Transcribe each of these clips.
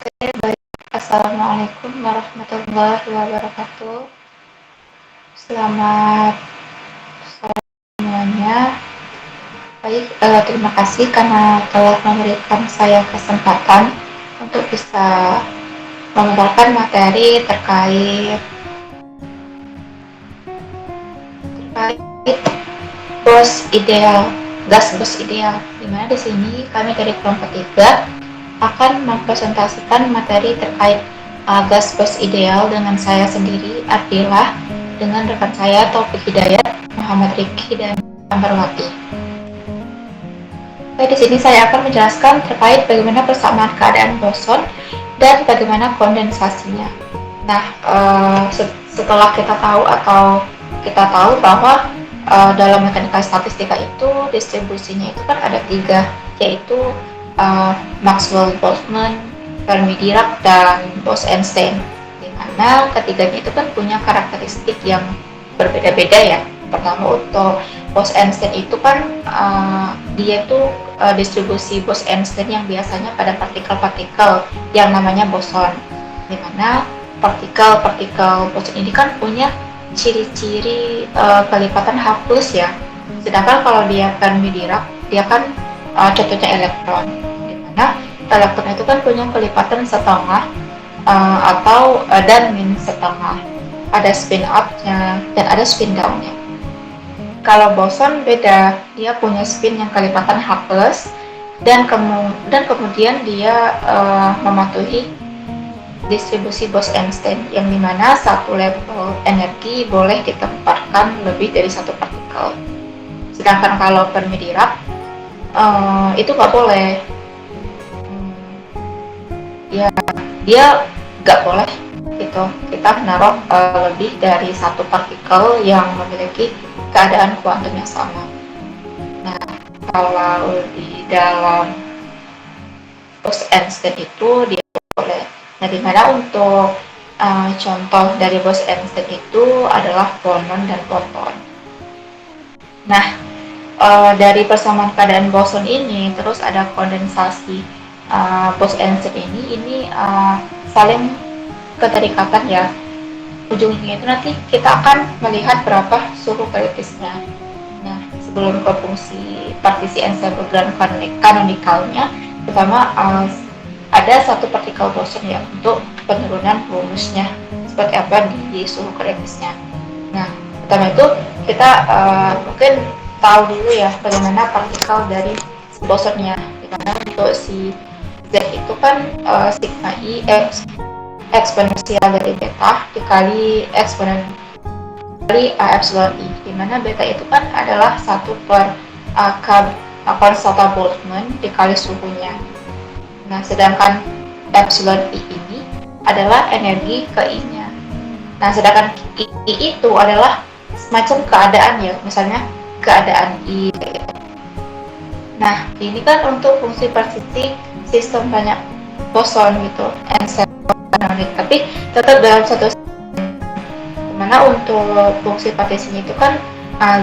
Oke, baik. Assalamualaikum warahmatullahi wabarakatuh. Selamat sore semuanya. Baik, terima kasih karena telah memberikan saya kesempatan untuk bisa memberikan materi terkait bos ideal, gas bos ideal. Dimana di sini kami dari kelompok 3 akan mempresentasikan materi terkait gas bos ideal dengan saya sendiri, Ardila, dengan rekan saya Taufik Hidayat, Muhammad Rifki, dan Ambarwati. Oke, di sini saya akan menjelaskan terkait bagaimana persamaan keadaan boson dan bagaimana kondensasinya. Nah, setelah kita tahu bahwa dalam mekanika statistika itu distribusinya itu kan ada 3, yaitu Maxwell-Boltzmann, Fermi-Dirac, dan Bose-Einstein, di mana ketiganya itu kan punya karakteristik yang berbeda-beda ya. Pertama, untuk Bose-Einstein itu kan dia itu distribusi Bose-Einstein yang biasanya pada partikel-partikel yang namanya boson, di mana partikel-partikel boson ini kan punya ciri-ciri kelipatan H+ ya. Sedangkan kalau dia Fermi-Dirac, dia kan contohnya elektron, di mana elektron itu kan punya kelipatan setengah dan min setengah. Ada spin up-nya dan ada spin down-nya. Kalau boson beda, dia punya spin yang kelipatan H+, dan kemudian dia mematuhi distribusi Bose-Einstein, yang dimana satu level energi boleh ditempatkan lebih dari satu partikel. Sedangkan kalau Fermi-Dirac itu nggak boleh. Ya, dia nggak boleh gitu kita menaruh lebih dari satu partikel yang memiliki keadaan kuantum yang sama. Nah, kalau di dalam Bose-Einstein itu dia boleh. Nah, dimana untuk contoh dari Bose-Einstein itu adalah boson dan proton. Nah, dari persamaan keadaan boson ini terus ada kondensasi Bose-Einstein ini saling keterikatan ya. Ujungnya itu nanti kita akan melihat berapa suhu kritisnya. Nah, sebelum ke fungsi partisi ensemble grand canonikalnya, pertama ada satu partikel boson ya untuk penurunan rumusnya seperti apa di suhu kritisnya. Nah, pertama itu kita mungkin tahu dulu ya bagaimana partikel dari bosonnya. Dimana untuk si Z itu kan sigma I eksponensial dari beta dikali eksponen dari epsilon I, dimana beta itu kan adalah 1/k konstanta Boltzmann dikali suhunya. Nah, sedangkan epsilon I ini adalah energi ke I-nya. Nah, sedangkan I itu adalah semacam keadaan ya, misalnya keadaan I. Nah, ini kan untuk fungsi persisi sistem banyak boson gitu, ensemble kanonik, tapi tetap dalam satu dimana untuk fungsi partisinya itu kan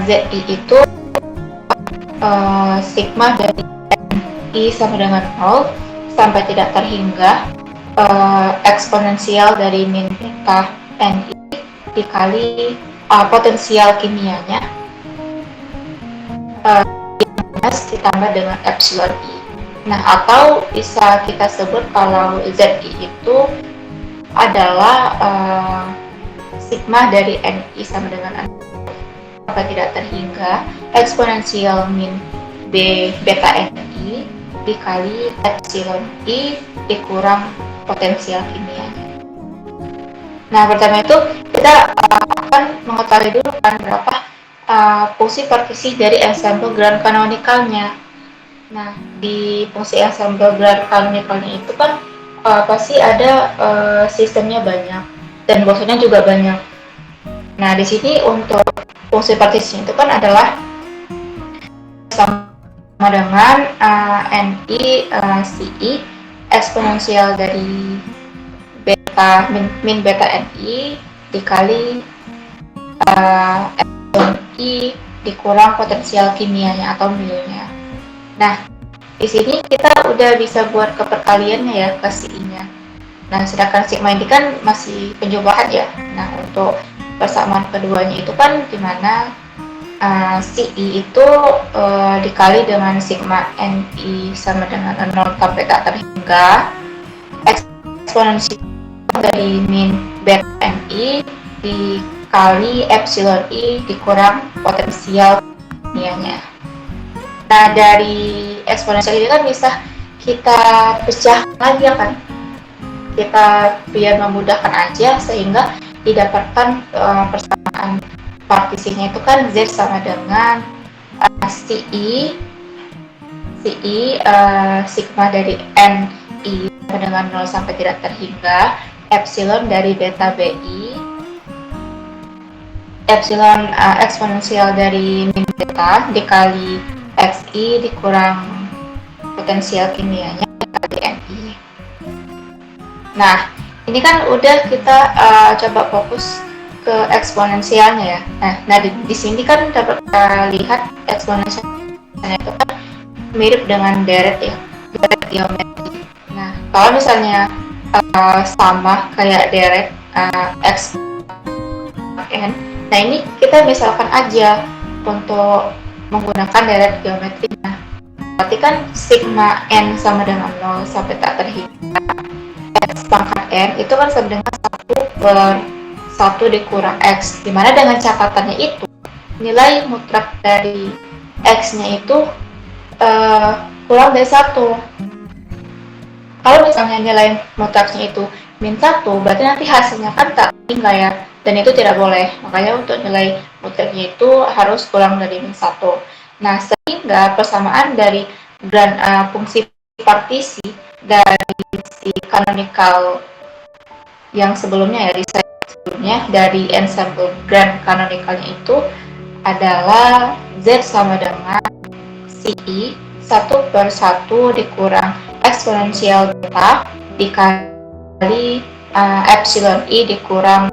Zi itu sigma dari I sama dengan 0 sampai tidak terhingga eksponensial dari min beta Ni dikali potensial kimianya ditambah dengan epsilon I. Nah, atau bisa kita sebut kalau Zi itu adalah sigma dari Ni sama dengan sampai tidak terhingga eksponensial min B beta Ni dikali epsilon I dikurang potensial kimianya. Nah, pertama itu kita akan mengetahui dulu kan berapa fungsi partisi dari ensemble grand canonikalnya. Nah, di fungsi ensemble grand canonikalnya itu kan pasti ada sistemnya banyak dan bosonnya juga banyak. Nah, di sini untuk fungsi partisi itu kan adalah sama dengan Ni Ci eksponensial dari beta min beta Ni dikali epsilon I dikurang potensial kimianya atau mu-nya. Nah, di sini kita udah bisa buat keperkaliannya ya ke si I-nya. Nah, sedangkan sigma ini kan masih penjumlahan ya. Nah, untuk persamaan keduanya itu kan dimana si I itu dikali dengan sigma NI sama dengan 0 sampai tak terhingga eksponensial dari min beta NI dikali epsilon I dikurang potensial kimianya. Nah, dari eksponensial ini kan bisa kita pecah lagi ya kan, kita biar memudahkan aja sehingga didapatkan persamaan partisinya itu kan Z sama dengan CI sigma dari NI sama dengan 0 sampai tidak terhingga epsilon dari beta BI epsilon eksponensial dari min beta dikali XI dikurang potensial kimianya dikali NI. Nah, ini kan udah kita coba fokus ke eksponensialnya ya. Nah di sini kan dapat kita lihat eksponensialnya itu kan mirip dengan deret ya, deret geometri. Nah, kalau misalnya sama kayak deret x n, nah ini kita misalkan aja untuk menggunakan deret geometri. Nah, berarti kan sigma n sama dengan 0 sampai tak terhingga x pangkat n itu kan sama dengan 1 per 1 dikurang x, dimana dengan catatannya itu nilai mutlak dari x nya itu kurang dari 1. Kalau misalnya nilai mutlaknya itu min 1, berarti nanti hasilnya kan tak terhingga ya, dan itu tidak boleh. Makanya untuk nilai mutlaknya itu harus kurang dari min 1. Nah, sehingga persamaan dari fungsi partisi dari si canonical yang sebelumnya ya, dari ensemble grand canonicalnya itu adalah Z sama dengan CI 1 per 1 dikurang eksponensial beta dikali epsilon I dikurang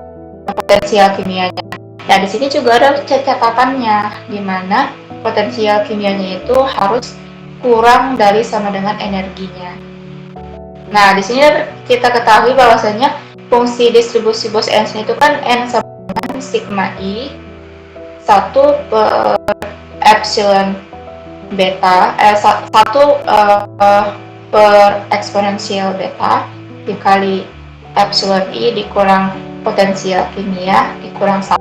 potensial kimianya. Nah, di sini juga ada catatannya, di mana potensial kimianya itu harus kurang dari sama dengan energinya. Nah, di sini kita ketahui bahwasanya fungsi distribusi Bose-Einstein itu kan N sama dengan sigma I 1 per epsilon beta 1 per eksponensial beta dikali epsilon I dikurang potensial kimia dikurang 1.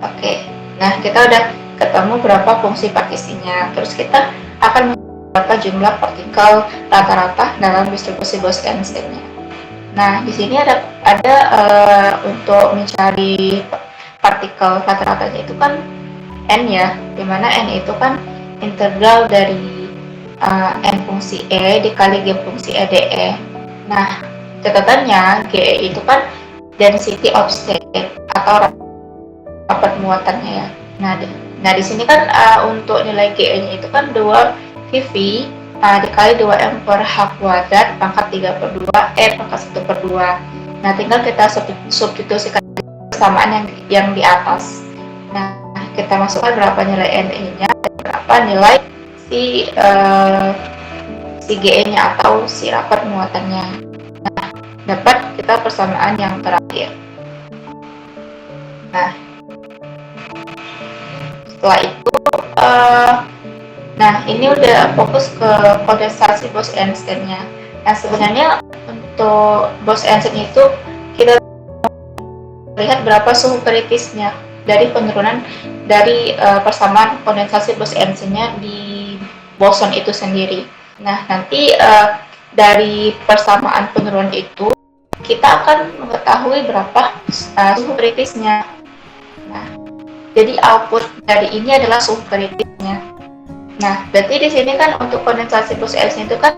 Oke, nah kita udah ketemu berapa fungsi partisinya, terus kita akan berapa jumlah partikel rata-rata dalam distribusi Bose-Einstein-nya. Nah, di sini ada untuk mencari partikel rata-ratanya itu kan n ya, dimana n itu kan integral dari n fungsi e dikali g fungsi e dE. Nah, catatannya ge itu kan density of state atau rapat muatannya ya. Nah di sini kan untuk nilai ge-nya itu kan 2 VV dikali 2M per H kuadrat pangkat 3 per 2 E pangkat 1 per 2. Nah, tinggal kita substitusikan persamaan yang di atas. Nah, kita masukkan berapa nilai NE-nya dan berapa nilai si GE-nya atau si rapat muatannya. Nah, dapat kita persamaan yang terakhir. Nah, setelah itu nah ini udah fokus ke kondensasi Bose-Einstein-nya. Nah, sebenarnya untuk Bose-Einstein itu kita lihat berapa suhu kritisnya dari penurunan dari persamaan kondensasi Bose-Einstein-nya di boson itu sendiri. Nah, nanti dari persamaan penurunan itu kita akan mengetahui berapa suhu kritisnya. Nah, jadi output dari ini adalah suhu kritisnya. Nah, berarti di sini kan untuk kondensasi Bose-Einstein itu kan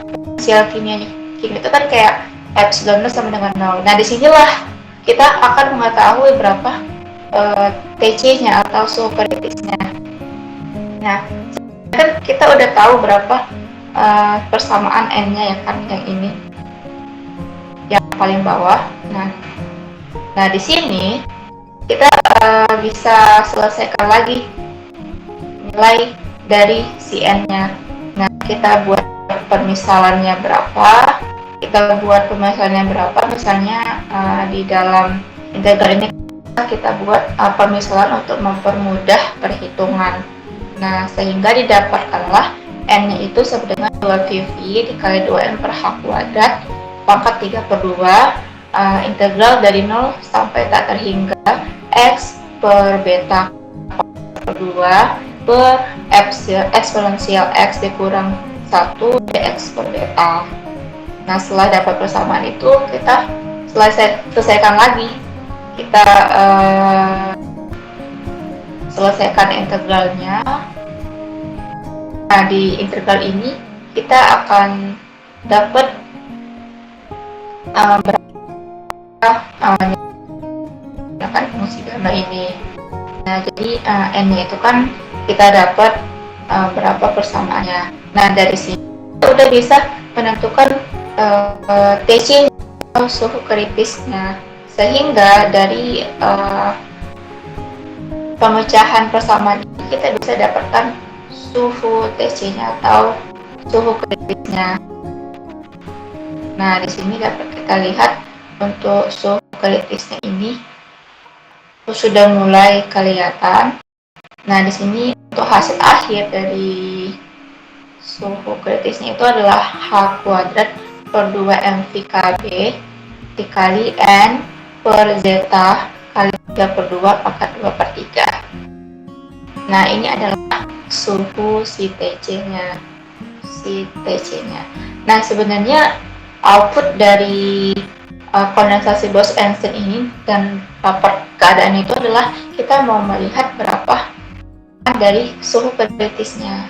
potensial kimia itu kan kayak epsilon sama dengan 0. Nah, disinilah kita akan mengetahui berapa TC-nya atau suhu kritisnya. Nah, kan kita udah tahu berapa persamaan N-nya ya kan, yang ini yang paling bawah. Nah di sini kita bisa selesaikan lagi nilai dari si N-nya. Nah, kita buat permisalannya berapa, kita buat permisalannya berapa, misalnya di dalam integral ini kita buat permisalan untuk mempermudah perhitungan. Nah, sehingga didapatkanlah n-nya itu sama dengan 2pv dikali 2n per h kuadrat pangkat 3/2 integral dari 0 sampai tak terhingga x per beta per 2 per eksponensial x dikurang 1 dx per beta. Nah, setelah dapat persamaan itu, kita selesaikan lagi. Kita selesaikan integralnya. Nah, di integral ini kita akan dapat kan fungsi gamma ini. Nah, jadi n-nya itu kan kita dapat berapa persamaannya. Nah, dari sini kita udah bisa menentukan Tc suhu kritisnya, sehingga dari pemecahan persamaan ini kita bisa dapatkan suhu Tc-nya atau suhu kritisnya. Nah, di sini dapat kita lihat untuk suhu kritisnya ini sudah mulai kelihatan. Nah, di sini untuk hasil akhir dari suhu kritisnya itu adalah H kuadrat per 2mvkb dikali N per zeta kali 3/2 pangkat 2/3. Nah, ini adalah suhu si TC-nya. Nah, sebenarnya output dari kondensasi Bose-Einstein ini dan raport keadaan itu adalah kita mau melihat berapa dari suhu kritisnya.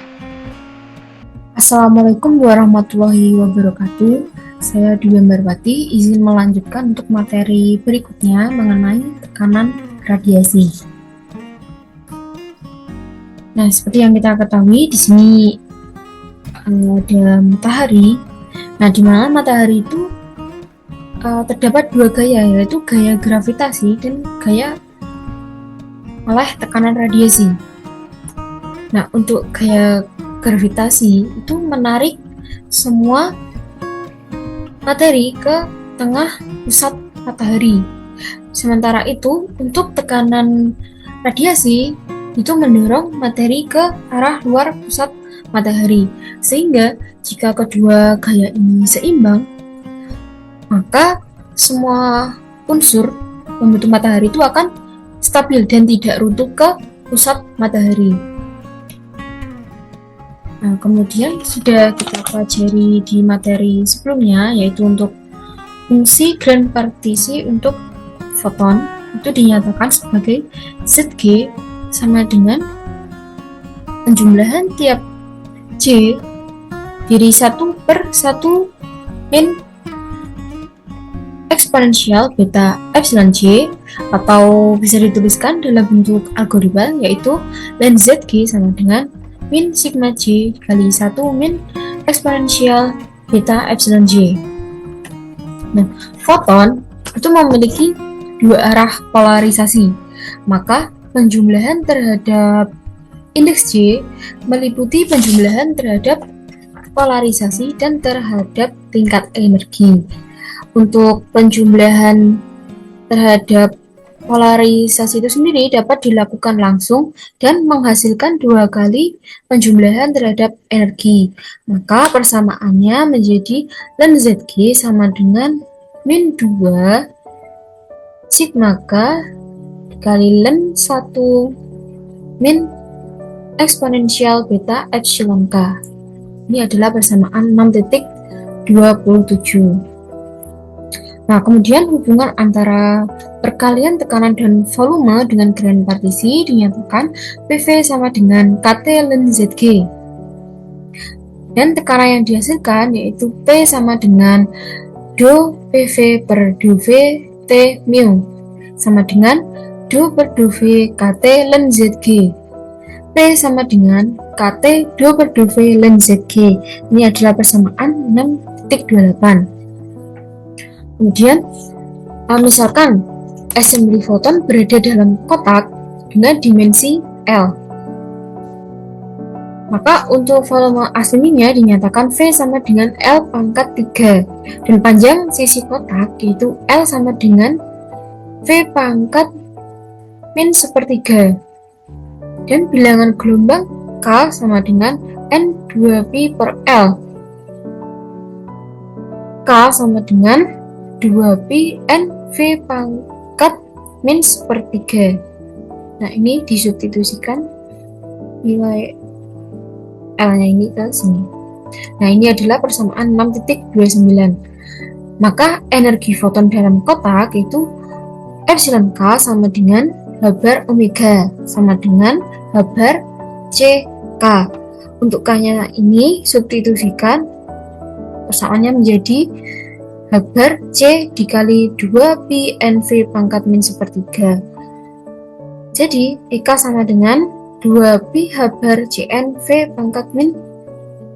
Assalamualaikum warahmatullahi wabarakatuh. Saya Dwi Barwati, izin melanjutkan untuk materi berikutnya mengenai tekanan radiasi. Nah, seperti yang kita ketahui di sini ada matahari. Nah, di mana matahari itu terdapat dua gaya, yaitu gaya gravitasi dan gaya oleh tekanan radiasi. Nah, untuk gaya gravitasi itu menarik semua materi ke tengah pusat matahari. Sementara itu, untuk tekanan radiasi itu mendorong materi ke arah luar pusat matahari. Sehingga jika kedua gaya ini seimbang, maka semua unsur pembentuk matahari itu akan stabil dan tidak runtuh ke pusat matahari. Nah, kemudian sudah kita pelajari di materi sebelumnya, yaitu untuk fungsi grand partisi untuk foton itu dinyatakan sebagai Zg sama dengan penjumlahan tiap C dari 1/1 min eksponensial beta epsilon J, atau bisa dituliskan dalam bentuk algoritma, yaitu ln Zg sama dengan min sigma J kali 1 min eksponensial beta epsilon J. Nah, foton itu memiliki dua arah polarisasi, maka penjumlahan terhadap indeks J meliputi penjumlahan terhadap polarisasi dan terhadap tingkat energi. Untuk penjumlahan terhadap polarisasi itu sendiri dapat dilakukan langsung dan menghasilkan dua kali penjumlahan terhadap energi. Maka persamaannya menjadi ln Zg sama dengan min 2 sigma K dikali ln 1 min eksponensial beta epsilon K. Ini adalah persamaan 6.27. Nah, kemudian hubungan antara perkalian tekanan dan volume dengan grand partisi dinyatakan PV sama dengan KT ln Zg. Dan tekanan yang dihasilkan yaitu P sama dengan do PV per do V T mu sama dengan do per do V KT ln Zg. P sama dengan KT do per do V ln Zg. Ini adalah persamaan 6.28. Kemudian, misalkan assembly foton berada dalam kotak dengan dimensi L. Maka untuk volume aslinya dinyatakan V sama dengan L pangkat 3 dan panjang sisi kotak yaitu L sama dengan V pangkat min sepertiga dan bilangan gelombang K sama dengan N2Pi per L. K sama dengan 2Pi N V pangkat min sepertiga. Nah, ini disubstitusikan nilai L-nya ini ke sini. Nah, ini adalah persamaan 6.29. Maka energi foton dalam kotak itu epsilon K sama dengan H bar omega sama dengan H bar CK. Untuk K-nya ini substitusikan persamaannya menjadi H bar C dikali 2Pi NV pangkat min sepertiga. Jadi, EK sama dengan 2Pi H bar CNV pangkat min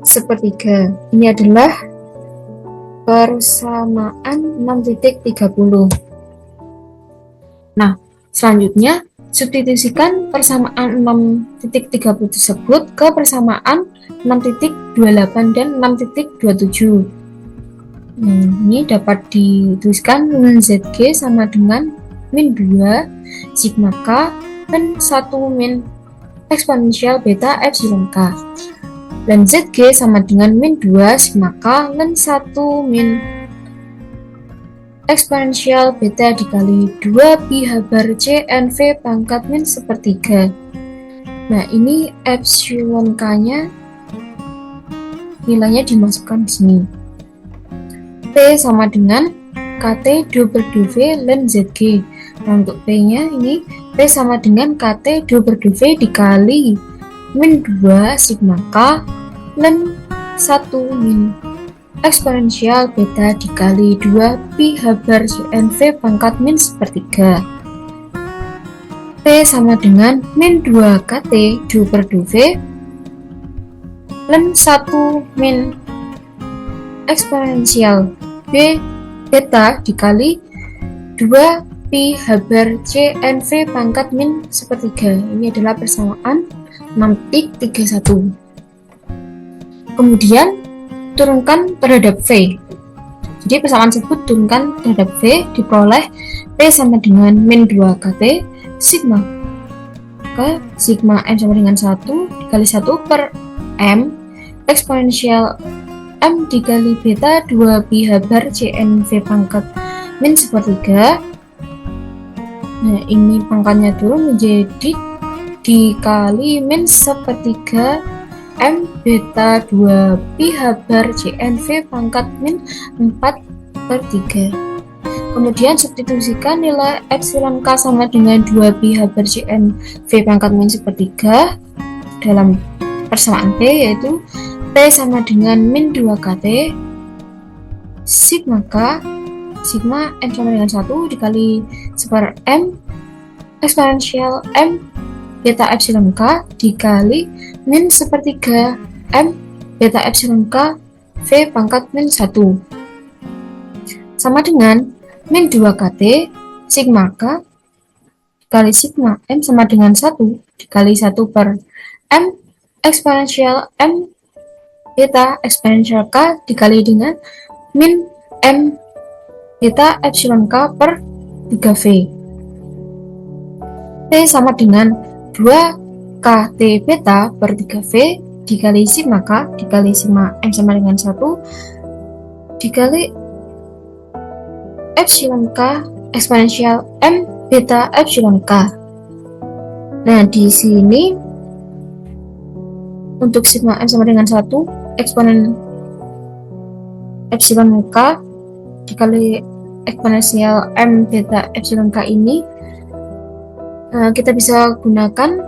sepertiga. Ini adalah persamaan 6.30. Nah, selanjutnya substitusikan persamaan 6.30 tersebut ke persamaan 6.28 dan 6.27. Ini dapat dituliskan dengan ZG sama dengan min 2 sigma K dan 1 min eksponensial beta epsilon K. Dan ZG sama dengan min 2 sigma K dan 1 min eksponensial beta dikali 2Pi H bar C NV pangkat min sepertiga. Nah, ini epsilon K-nya nilainya dimasukkan di sini. P sama dengan KT double V ln ZG. Nah, untuk P-nya ini P sama dengan KT double V dikali min 2 sigma K ln 1 min eksponensial beta dikali 2Pi H bar CNV pangkat min sepertiga. P sama dengan min 2 KT double V ln 1 min eksponensial B beta dikali 2Pi H bar CNV pangkat min sepertiga. Ini adalah persamaan 6.31. Kemudian turunkan terhadap V. Jadi persamaan tersebut turunkan terhadap V diperoleh P sama dengan min 2 KT sigma K sigma M sama dengan 1 dikali 1 per M eksponensial M dikali beta 2Pi H bar CNV pangkat min sepertiga. Nah, ini pangkatnya turun menjadi dikali min sepertiga M beta 2Pi H bar CNV pangkat min 4/3. Kemudian substitusikan nilai epsilon K sama dengan 2Pi H bar CNV pangkat min sepertiga dalam persamaan P, yaitu P sama dengan min 2 KT sigma K sigma M sama dengan 1 dikali 1 per M eksponensial M beta epsilon K dikali min sepertiga M beta epsilon K V pangkat min 1 sama dengan min 2 KT sigma K dikali sigma M sama dengan 1 dikali 1 per M eksponensial M beta eksponensial K dikali dengan min M beta epsilon K per 3V. P sama dengan 2 KT beta per 3V dikali sigma K dikali sigma M sama dengan 1 dikali epsilon K eksponensial M beta epsilon K. Nah, di sini untuk sigma M sama dengan 1 eksponen epsilon K dikali eksponensial M beta epsilon K ini kita bisa gunakan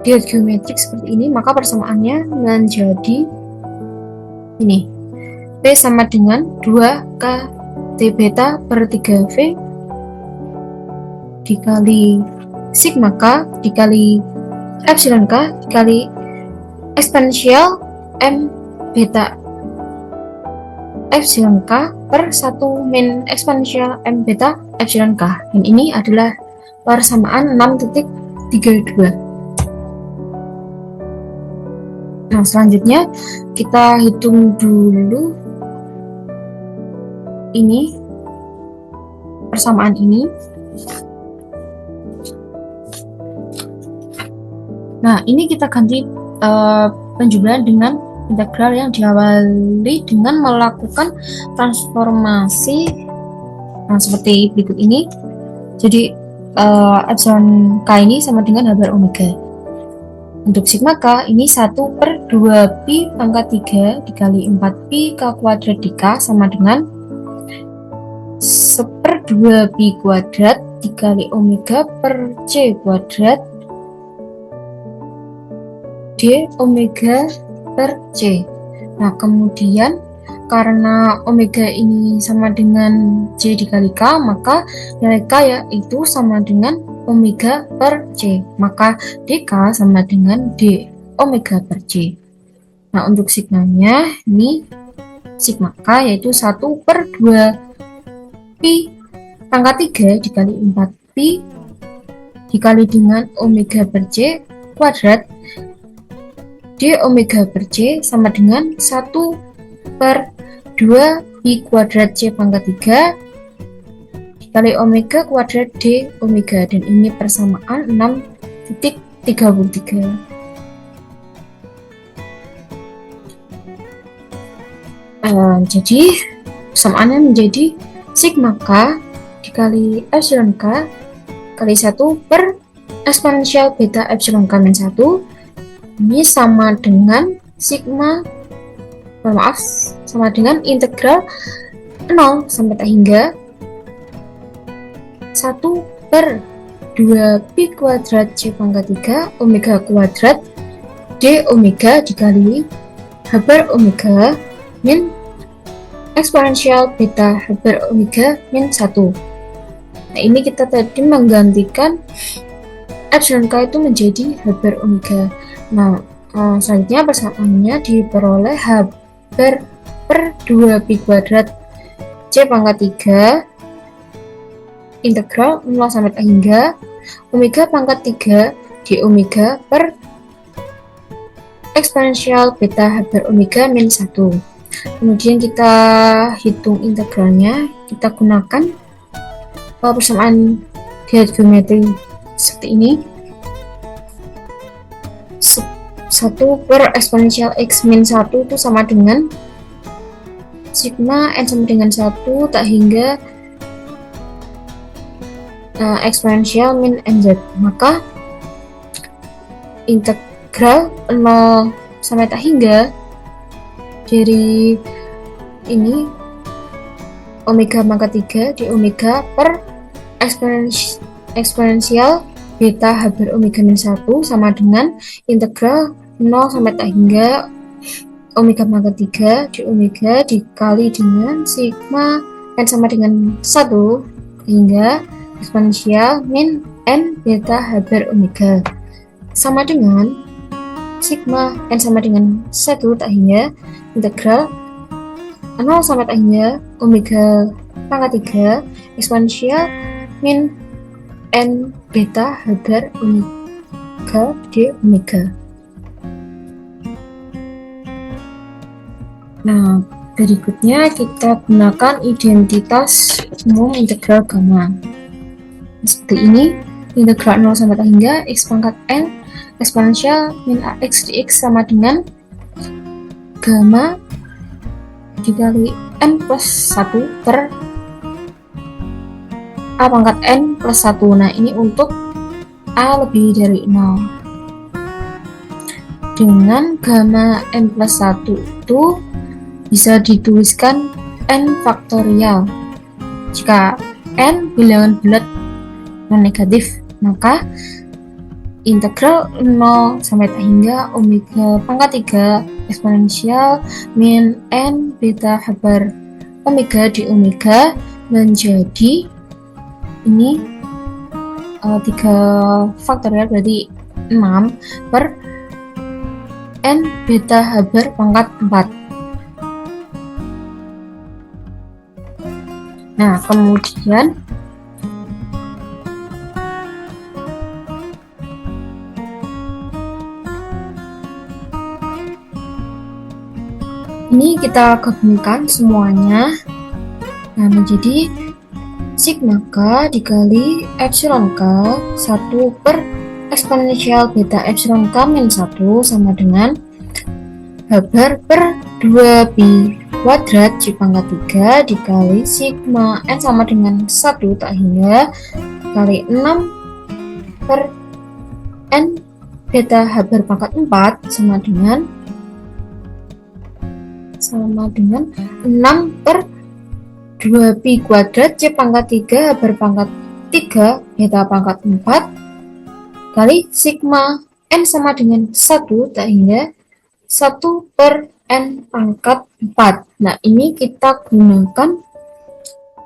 diode geometrik seperti ini, maka persamaannya menjadi ini. P sama dengan 2 KT beta per 3V dikali sigma K dikali epsilon K dikali eksponensial M beta epsilon K per 1 min eksponensial M beta epsilon K. Dan ini adalah persamaan 6.32. Nah, selanjutnya kita hitung dulu ini persamaan ini. Nah, ini kita ganti penjumlahan dengan integral yang diawali dengan melakukan transformasi seperti berikut ini. Jadi epsilon k ini sama dengan h bar omega. Untuk sigma k ini 1/2 pi pangkat 3 dikali 4 pi k kuadrat dk sama dengan 1/2 pi kuadrat dikali omega per c kuadrat d omega per c. Nah, kemudian karena omega ini sama dengan c dikali k, maka nilai k yaitu sama dengan omega per c. Maka dk sama dengan d omega per c. Nah, untuk sigmanya ini sigma k yaitu 1/2 pi pangkat 3 dikali 4 pi dikali dengan omega per c kuadrat d omega per c sama dengan 1/2 pi kuadrat c pangkat 3 dikali omega kuadrat d omega, dan ini persamaan 6.33. Jadi persamaannya menjadi sigma k dikali epsilon k kali 1 per eksponensial beta epsilon k min 1 ini sama dengan sama dengan integral 0 sampai tak hingga 1/2 pi kuadrat c pangkat 3 omega kuadrat d omega dikali h bar omega min eksponensial beta h bar omega min 1. Nah, ini kita tadi menggantikan epsilon k itu menjadi h bar omega. Nah, selanjutnya persamaannya diperoleh h bar per 2 pi kuadrat c pangkat 3 integral 0 sampai hingga omega pangkat 3 d omega per eksponensial beta h bar omega min 1. Kemudian kita hitung integralnya, kita gunakan persamaan geometri seperti ini. 1 per eksponensial x min 1 itu sama dengan sigma n sama dengan 1 tak hingga eksponensial min nz. Maka integral 0 sampai tak hingga dari ini omega pangkat 3 di omega per eksponensial beta h bar omega min 1 sama dengan integral 0 sampai tak hingga omega pangkat 3 di omega dikali dengan sigma n sama dengan 1 hingga eksponensial min n beta h bar omega sama dengan sigma n sama dengan 1 tak hingga integral 0 sampai tak hingga omega pangkat 3 eksponensial min n beta h bar omega d omega. Nah, berikutnya kita gunakan identitas umum integral gamma. Seperti ini, integral 0 sampai tak hingga x pangkat n eksponensial min ax dx sama dengan gamma dikali n plus 1 per a pangkat n plus 1. Nah, ini untuk a lebih dari 0. Dengan gamma n plus 1 itu bisa dituliskan n faktorial. Jika n bilangan bulat non negatif, maka integral 0 sampai tak hingga omega pangkat 3 eksponensial min n beta h bar omega di omega menjadi ini 3 faktorial berarti 6 per n beta h bar pangkat 4. Nah, kemudian ini kita gabungkan semuanya. Nah, menjadi sigma K dikali epsilon K 1 per eksponensial beta epsilon K min 1 sama dengan H bar per 2 pi kuadrat C pangkat 3 dikali sigma N sama dengan 1 tak hingga kali 6 per N beta H bar pangkat 4 sama dengan 6 per 2 pi kuadrat C pangkat 3 H bar pangkat 3 beta pangkat 4 kali sigma N sama dengan 1 tak hingga 1 per N pangkat 4. Nah, ini kita gunakan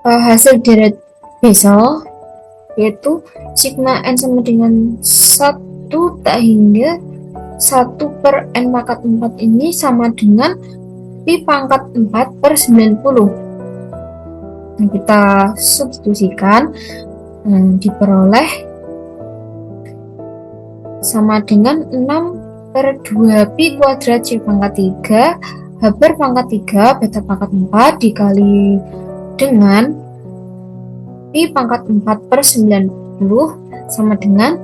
hasil deret Bessel, yaitu sigma N sama dengan 1 tak hingga 1 per N pangkat 4 ini sama dengan pi pangkat 4 per 90. Nah, kita substitusikan, diperoleh sama dengan 6 per 2 pi kuadrat C pangkat 3 H bar pangkat 3 beta pangkat 4 dikali dengan pi pangkat 4 per 90 sama dengan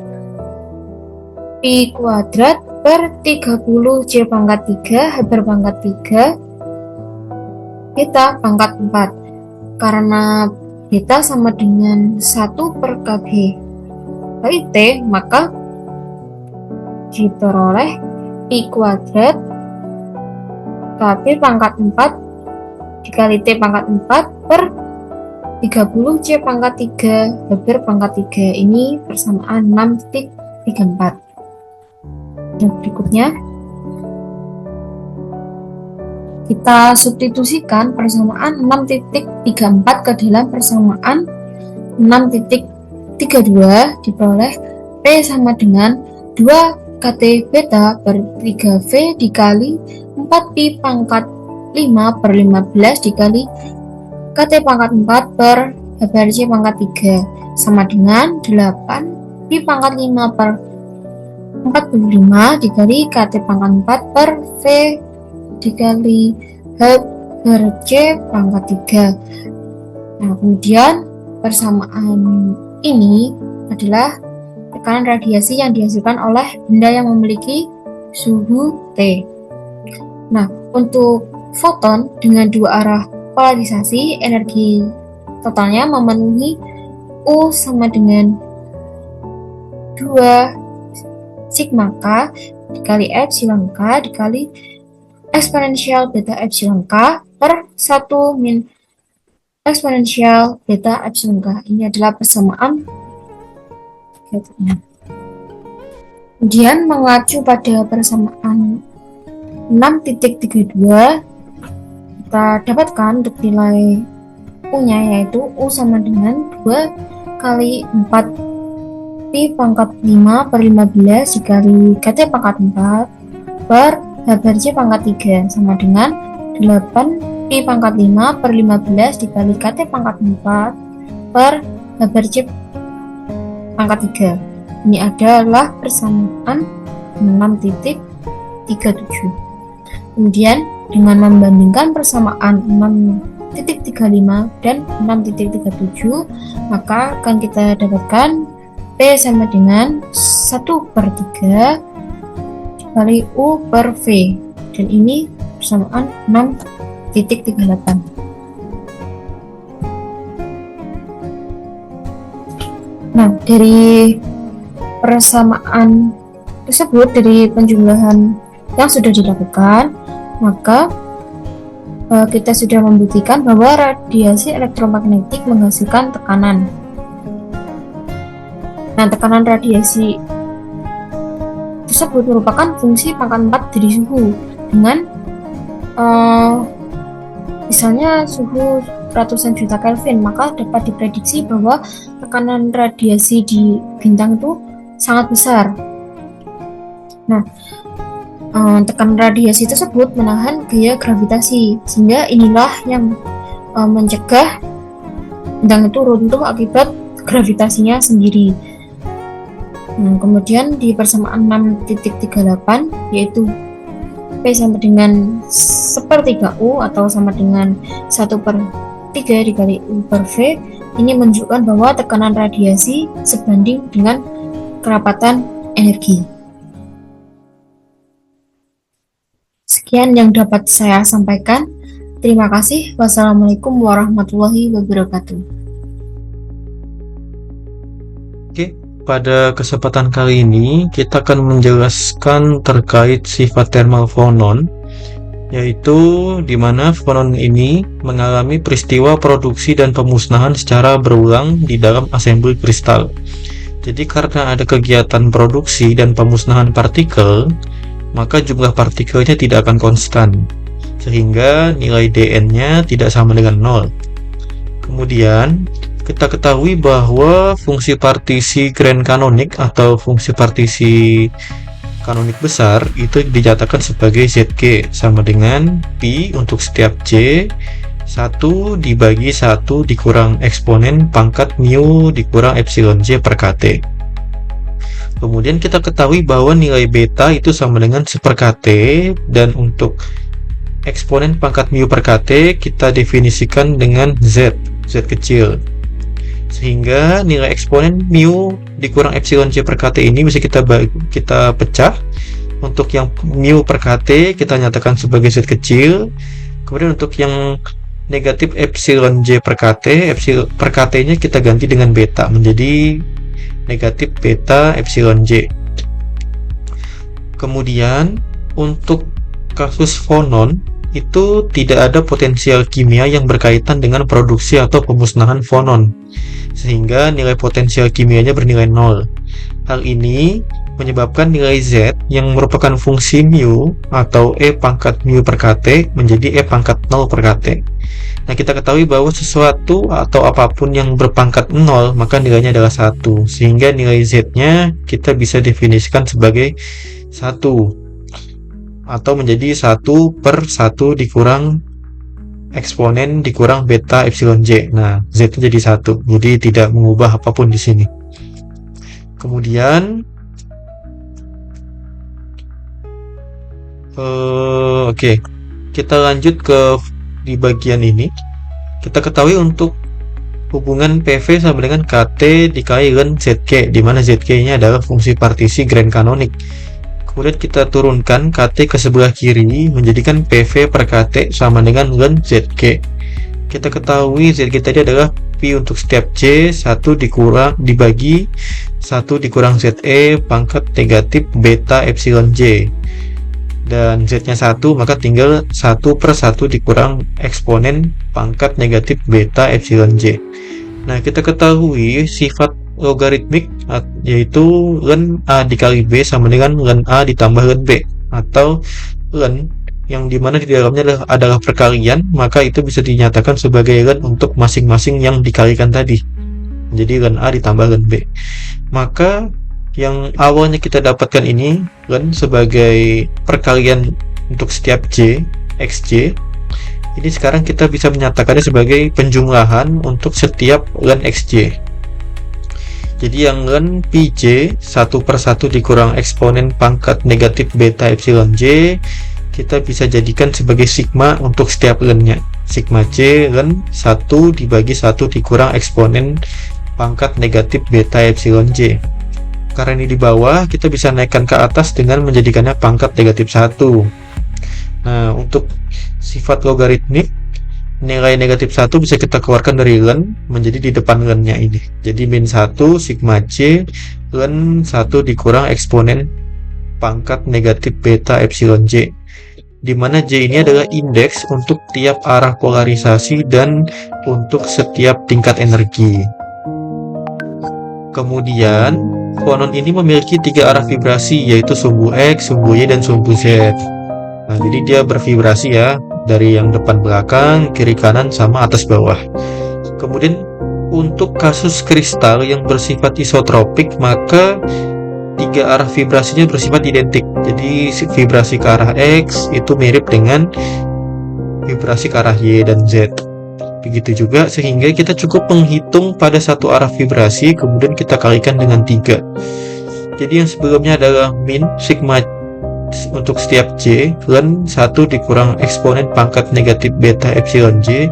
pi kuadrat per 30 C pangkat 3 H bar pangkat 3 beta pangkat 4. Karena beta sama dengan 1 per KB kali T, maka diperoleh pi kuadrat KB pangkat 4 dikali T pangkat 4 per 30 C pangkat 3 H bar pangkat 3. Ini persamaan 6.34. Dan berikutnya kita substitusikan persamaan 6.34 ke dalam persamaan 6.32, diperoleh P sama dengan 2 KT beta per 3V dikali 4 pi pangkat 5 per 15 dikali KT pangkat 4 per H bar C pangkat 3 sama dengan 8 pi pangkat 5 per 45 dikali KT pangkat 4 per V dikali H bar C pangkat 3. Nah, kemudian persamaan ini adalah tekanan radiasi yang dihasilkan oleh benda yang memiliki suhu T. Nah, untuk foton dengan dua arah polarisasi, energi totalnya memenuhi U sama dengan 2 sigma K dikali epsilon K dikali eksponensial beta epsilon K per 1 min eksponensial beta epsilon K. Ini adalah persamaan. Kemudian mengacu pada persamaan 6.32, kita dapatkan untuk nilai U-nya, yaitu U sama dengan 2 kali 4 pi pangkat 5 per 15 dikali KT pangkat 4 per H bar C pangkat 3 sama dengan 8 pi pangkat 5 per 15 dikali KT pangkat 4 per H bar C pangkat 3. Ini adalah persamaan 6.37. Kemudian dengan membandingkan persamaan 6.35 dan 6.37, maka akan kita dapatkan P sama dengan 1/3 dikali U per V, dan ini persamaan 6.38. Nah, dari persamaan tersebut, dari penjumlahan yang sudah dilakukan, maka kita sudah membuktikan bahwa radiasi elektromagnetik menghasilkan tekanan. Nah, tekanan radiasi tersebut merupakan fungsi pangkat 4 dari suhu dengan misalnya suhu ratusan juta Kelvin, maka dapat diprediksi bahwa tekanan radiasi di bintang itu sangat besar. Nah, tekanan radiasi tersebut menahan gaya gravitasi, sehingga inilah yang mencegah bintang itu runtuh akibat gravitasinya sendiri. Nah, kemudian di persamaan 6.38, yaitu P P sama dengan 1/3U atau sama dengan 1/3 dikali U per V, ini menunjukkan bahwa tekanan radiasi sebanding dengan kerapatan energi. Sekian yang dapat saya sampaikan. Terima kasih. Wassalamualaikum warahmatullahi wabarakatuh. Oke, pada kesempatan kali ini kita akan menjelaskan terkait sifat thermal phonon, yaitu di mana phonon ini mengalami peristiwa produksi dan pemusnahan secara berulang di dalam assembly kristal. Jadi karena ada kegiatan produksi dan pemusnahan partikel, maka jumlah partikelnya tidak akan konstan, sehingga nilai Dn-nya tidak sama dengan 0. Kemudian kita ketahui bahwa fungsi partisi grand kanonik atau fungsi partisi kanonik besar itu dinyatakan sebagai Zg sama dengan Pi untuk setiap J 1 dibagi 1 dikurang eksponen pangkat mu dikurang epsilon J per Kt. Kemudian kita ketahui bahwa nilai beta itu sama dengan 1/Kt, dan untuk eksponen pangkat mu per Kt kita definisikan dengan Z kecil. Sehingga nilai eksponen mu dikurang epsilon J per Kt ini bisa kita pecah. Untuk yang mu per Kt kita nyatakan sebagai Z kecil. Kemudian untuk yang negatif epsilon J per Kt, epsilon per Kt nya kita ganti dengan beta menjadi negatif beta epsilon J. Kemudian untuk kasus phonon itu tidak ada potensial kimia yang berkaitan dengan produksi atau pemusnahan phonon, sehingga nilai potensial kimianya bernilai 0. Hal ini menyebabkan nilai Z yang merupakan fungsi mu atau E pangkat mu per Kt menjadi E pangkat 0 per Kt. Nah, kita ketahui bahwa sesuatu atau apapun yang berpangkat 0 maka nilainya adalah 1, sehingga nilai Z-nya kita bisa definisikan sebagai 1 atau menjadi 1/1 dikurang eksponen dikurang beta epsilon J. Nah, Z jadi 1, jadi tidak mengubah apapun di sini. Kemudian oke, kita lanjut ke di bagian ini. Kita ketahui untuk hubungan PV sama dengan KT dikali ln ZK, di mana ZK nya adalah fungsi partisi grand kanonik. Kemudian kita turunkan KT ke sebelah kiri, menjadikan PV per KT sama dengan ln ZK. Kita ketahui ZK tadi adalah Pi untuk setiap J 1 dibagi 1 dikurang ZE pangkat negatif beta epsilon J. Dan Z-nya 1, maka tinggal 1/1 dikurang eksponen pangkat negatif beta epsilon J. Nah, kita ketahui sifat logaritmik yaitu ln A dikali B sama dengan ln A ditambah ln B, atau ln yang dimana di dalamnya adalah perkalian, maka itu bisa dinyatakan sebagai ln untuk masing-masing yang dikalikan tadi, jadi ln A ditambah ln B. Maka yang awalnya kita dapatkan ini ln sebagai perkalian untuk setiap J xj, ini sekarang kita bisa menyatakannya sebagai penjumlahan untuk setiap ln xj. Jadi yang ln Pj 1/1 dikurang eksponen pangkat negatif beta epsilon J kita bisa jadikan sebagai sigma untuk setiap ln-nya. Sigma J ln 1 dibagi 1 dikurang eksponen pangkat negatif beta epsilon J. Karena ini di bawah, kita bisa naikkan ke atas dengan menjadikannya pangkat negatif 1. Nah, untuk sifat logaritmik, nilai negatif 1 bisa kita keluarkan dari ln menjadi di depan ln-nya ini. Jadi min 1 sigma J ln 1 dikurang eksponen pangkat negatif beta epsilon J, di mana J ini adalah indeks untuk tiap arah polarisasi dan untuk setiap tingkat energi. Kemudian phonon ini memiliki 3 arah vibrasi, yaitu sumbu X, sumbu Y, dan sumbu Z. Nah, jadi dia bervibrasi ya, dari yang depan belakang, kiri kanan, sama atas bawah. Kemudian untuk kasus kristal yang bersifat isotropik, maka 3 arah vibrasinya bersifat identik. Jadi vibrasi ke arah X itu mirip dengan vibrasi ke arah Y dan Z. Begitu juga, sehingga kita cukup menghitung pada satu arah vibrasi, kemudian kita kalikan dengan 3. Jadi yang sebelumnya adalah min sigma untuk setiap J, ln 1 dikurang eksponen pangkat negatif beta epsilon J,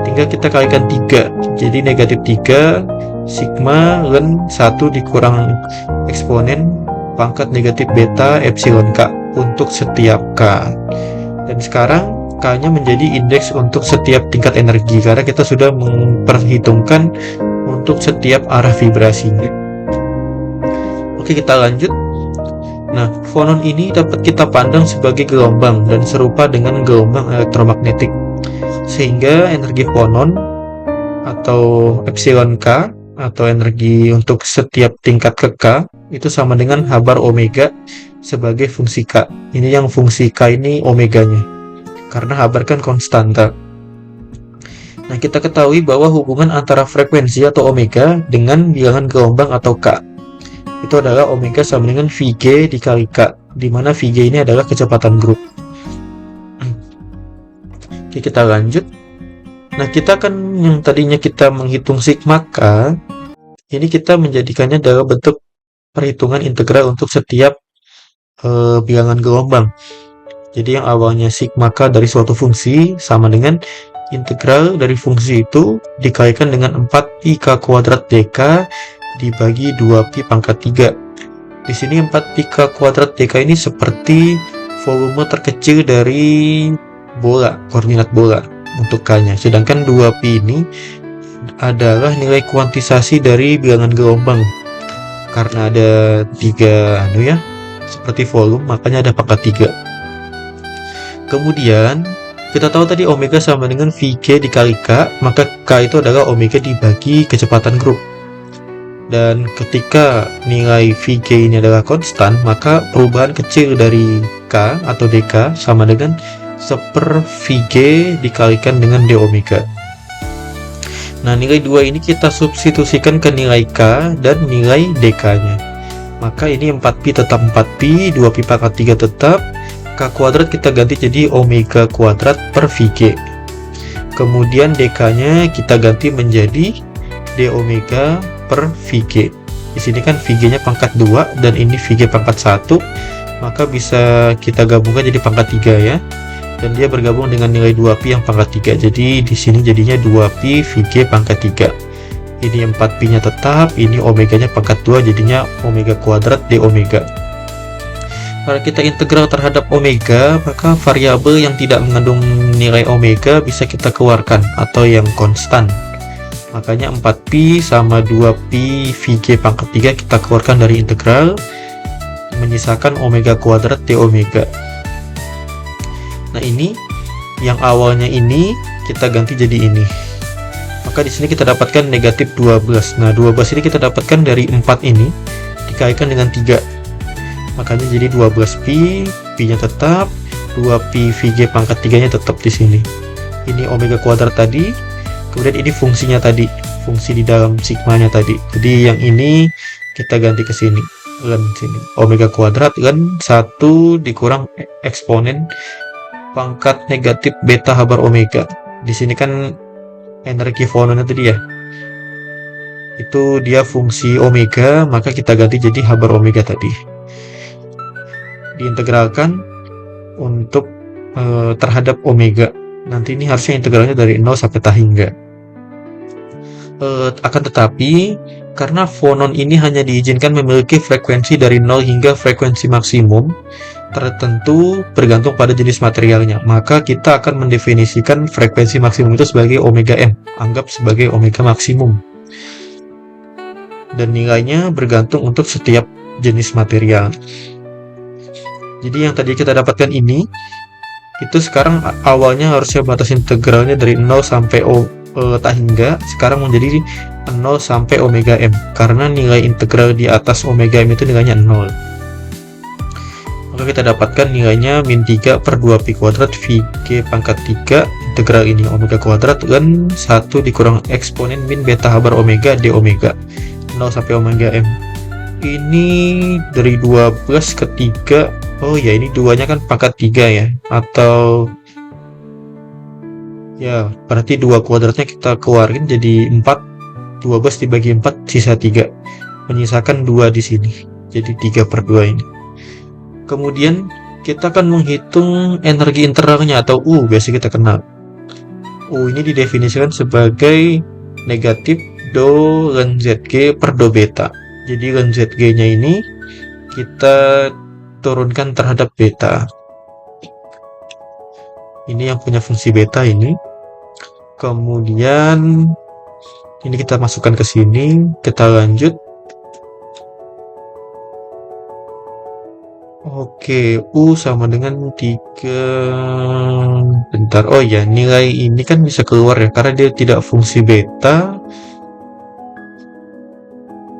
tinggal kita kalikan 3. Jadi negatif 3 sigma ln 1 dikurang eksponen pangkat negatif beta epsilon K untuk setiap K. Dan sekarang K-nya menjadi indeks untuk setiap tingkat energi, karena kita sudah memperhitungkan untuk setiap arah vibrasinya. Oke, kita lanjut. Nah, fonon ini dapat kita pandang sebagai gelombang dan serupa dengan gelombang elektromagnetik. Sehingga energi fonon atau epsilon K atau energi untuk setiap tingkat ke K itu sama dengan H bar omega sebagai fungsi K. Ini yang fungsi K ini omeganya, karena H bar kan konstanta. Nah, kita ketahui bahwa hubungan antara frekuensi atau omega dengan bilangan gelombang atau K itu adalah omega sama dengan Vg dikali K, di mana Vg ini adalah kecepatan grup. Oke, kita lanjut. Nah, kita kan yang tadinya kita menghitung sigma K, ini kita menjadikannya dalam bentuk perhitungan integral untuk setiap bilangan gelombang. Jadi yang awalnya sigma K dari suatu fungsi sama dengan integral dari fungsi itu dikalikan dengan 4pi K kuadrat dk dibagi 2pi pangkat 3. Di sini 4pi K kuadrat dk ini seperti volume terkecil dari bola, koordinat bola untuk K-nya. Sedangkan 2pi ini adalah nilai kuantisasi dari bilangan gelombang. Karena ada 3 seperti volume, makanya ada pangkat 3. Kemudian kita tahu tadi omega sama dengan Vg dikali K, maka K itu adalah omega dibagi kecepatan grup. Dan ketika nilai Vg ini adalah konstan, maka perubahan kecil dari K atau dk sama dengan 1/Vg dikalikan dengan d omega. Nah, nilai 2 ini kita substitusikan ke nilai K dan nilai dk-nya. Maka ini 4pi tetap 4pi, 2pi pangkat 3 tetap, K kuadrat kita ganti jadi omega kuadrat per Vg. Kemudian dk-nya kita ganti menjadi d omega per Vg. Di sini kan Vg-nya pangkat 2 dan ini Vg pangkat 1, maka bisa kita gabungkan jadi pangkat 3 ya. Dan dia bergabung dengan nilai 2pi yang pangkat 3. Jadi di sini jadinya 2pi Vg pangkat 3. Ini 4pi-nya tetap, ini omeganya pangkat 2, jadinya omega kuadrat d omega. Kalau kita integral terhadap omega, maka variabel yang tidak mengandung nilai omega bisa kita keluarkan atau yang konstan. Makanya 4pi sama 2pi Vg pangkat 3 kita keluarkan dari integral, menyisakan omega kuadrat d omega. Nah, ini yang awalnya ini kita ganti jadi ini. Maka di sini kita dapatkan negatif 12. Nah, 12 ini kita dapatkan dari 4 ini dikalikan dengan 3. Makanya jadi 12pi, pi-nya tetap, 2pi Vg pangkat 3-nya tetap di sini. Ini omega kuadrat tadi. Kemudian ini fungsinya tadi, fungsi di dalam sigmanya tadi. Jadi yang ini kita ganti ke sini, ln sini. Omega kuadrat ln 1 dikurang eksponen pangkat negatif beta H bar omega. Di sini kan energi fononnya tadi ya. Itu dia fungsi omega, maka kita ganti jadi H bar omega tadi. Diintegralkan untuk terhadap omega. Nanti ini harusnya integralnya dari 0 sampai tak hingga. Akan tetapi, karena fonon ini hanya diizinkan memiliki frekuensi dari 0 hingga frekuensi maksimum tertentu bergantung pada jenis materialnya, maka kita akan mendefinisikan frekuensi maksimum itu sebagai omega m, anggap sebagai omega maksimum. Dan nilainya bergantung untuk setiap jenis material. Jadi yang tadi kita dapatkan ini, itu sekarang awalnya harusnya batas integralnya dari 0 sampai tak hingga, sekarang menjadi 0 sampai omega m, karena nilai integral di atas omega m itu nilainya 0. Maka kita dapatkan nilainya min 3 per 2pi kuadrat Vg pangkat 3 integral ini omega kuadrat ln 1 dikurang eksponen min beta H bar omega d omega 0 sampai omega m. Ini dari 12 ke 3. Oh ya, ini 2-nya kan pangkat 3 ya, atau ya berarti 2 kuadratnya kita keluarin jadi 4. 12 dibagi 4 sisa 3, menyisakan 2 di sini, jadi 3/2 ini. Kemudian kita akan menghitung energi internalnya atau U, biasa kita kenal. U ini didefinisikan sebagai negatif do ln Zg per do beta. Jadi ln Zg-nya ini kita turunkan terhadap beta. Ini yang punya fungsi beta ini. Kemudian ini kita masukkan ke sini, kita lanjut. Oke, U sama dengan 3. Bentar, oh ya, nilai ini kan bisa keluar ya, karena dia tidak fungsi beta.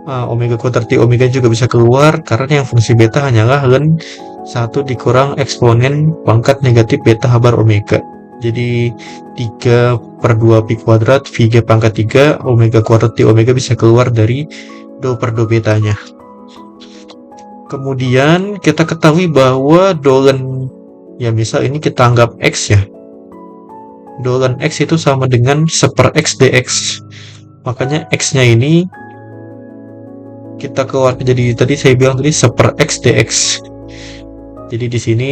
Omega kuadrat T omega juga bisa keluar, karena yang fungsi beta hanyalah ln 1 dikurang eksponen pangkat negatif beta habar omega. Jadi 3/2 pi kuadrat VG pangkat 3 omega kuadrat T omega bisa keluar dari do per do betanya. Kemudian kita ketahui bahwa dolen, ya misal ini kita anggap X ya. Dolen X itu sama dengan 1/X dx. Makanya X-nya ini kita keluar, jadi tadi saya bilang tadi 1/X dx. Jadi di sini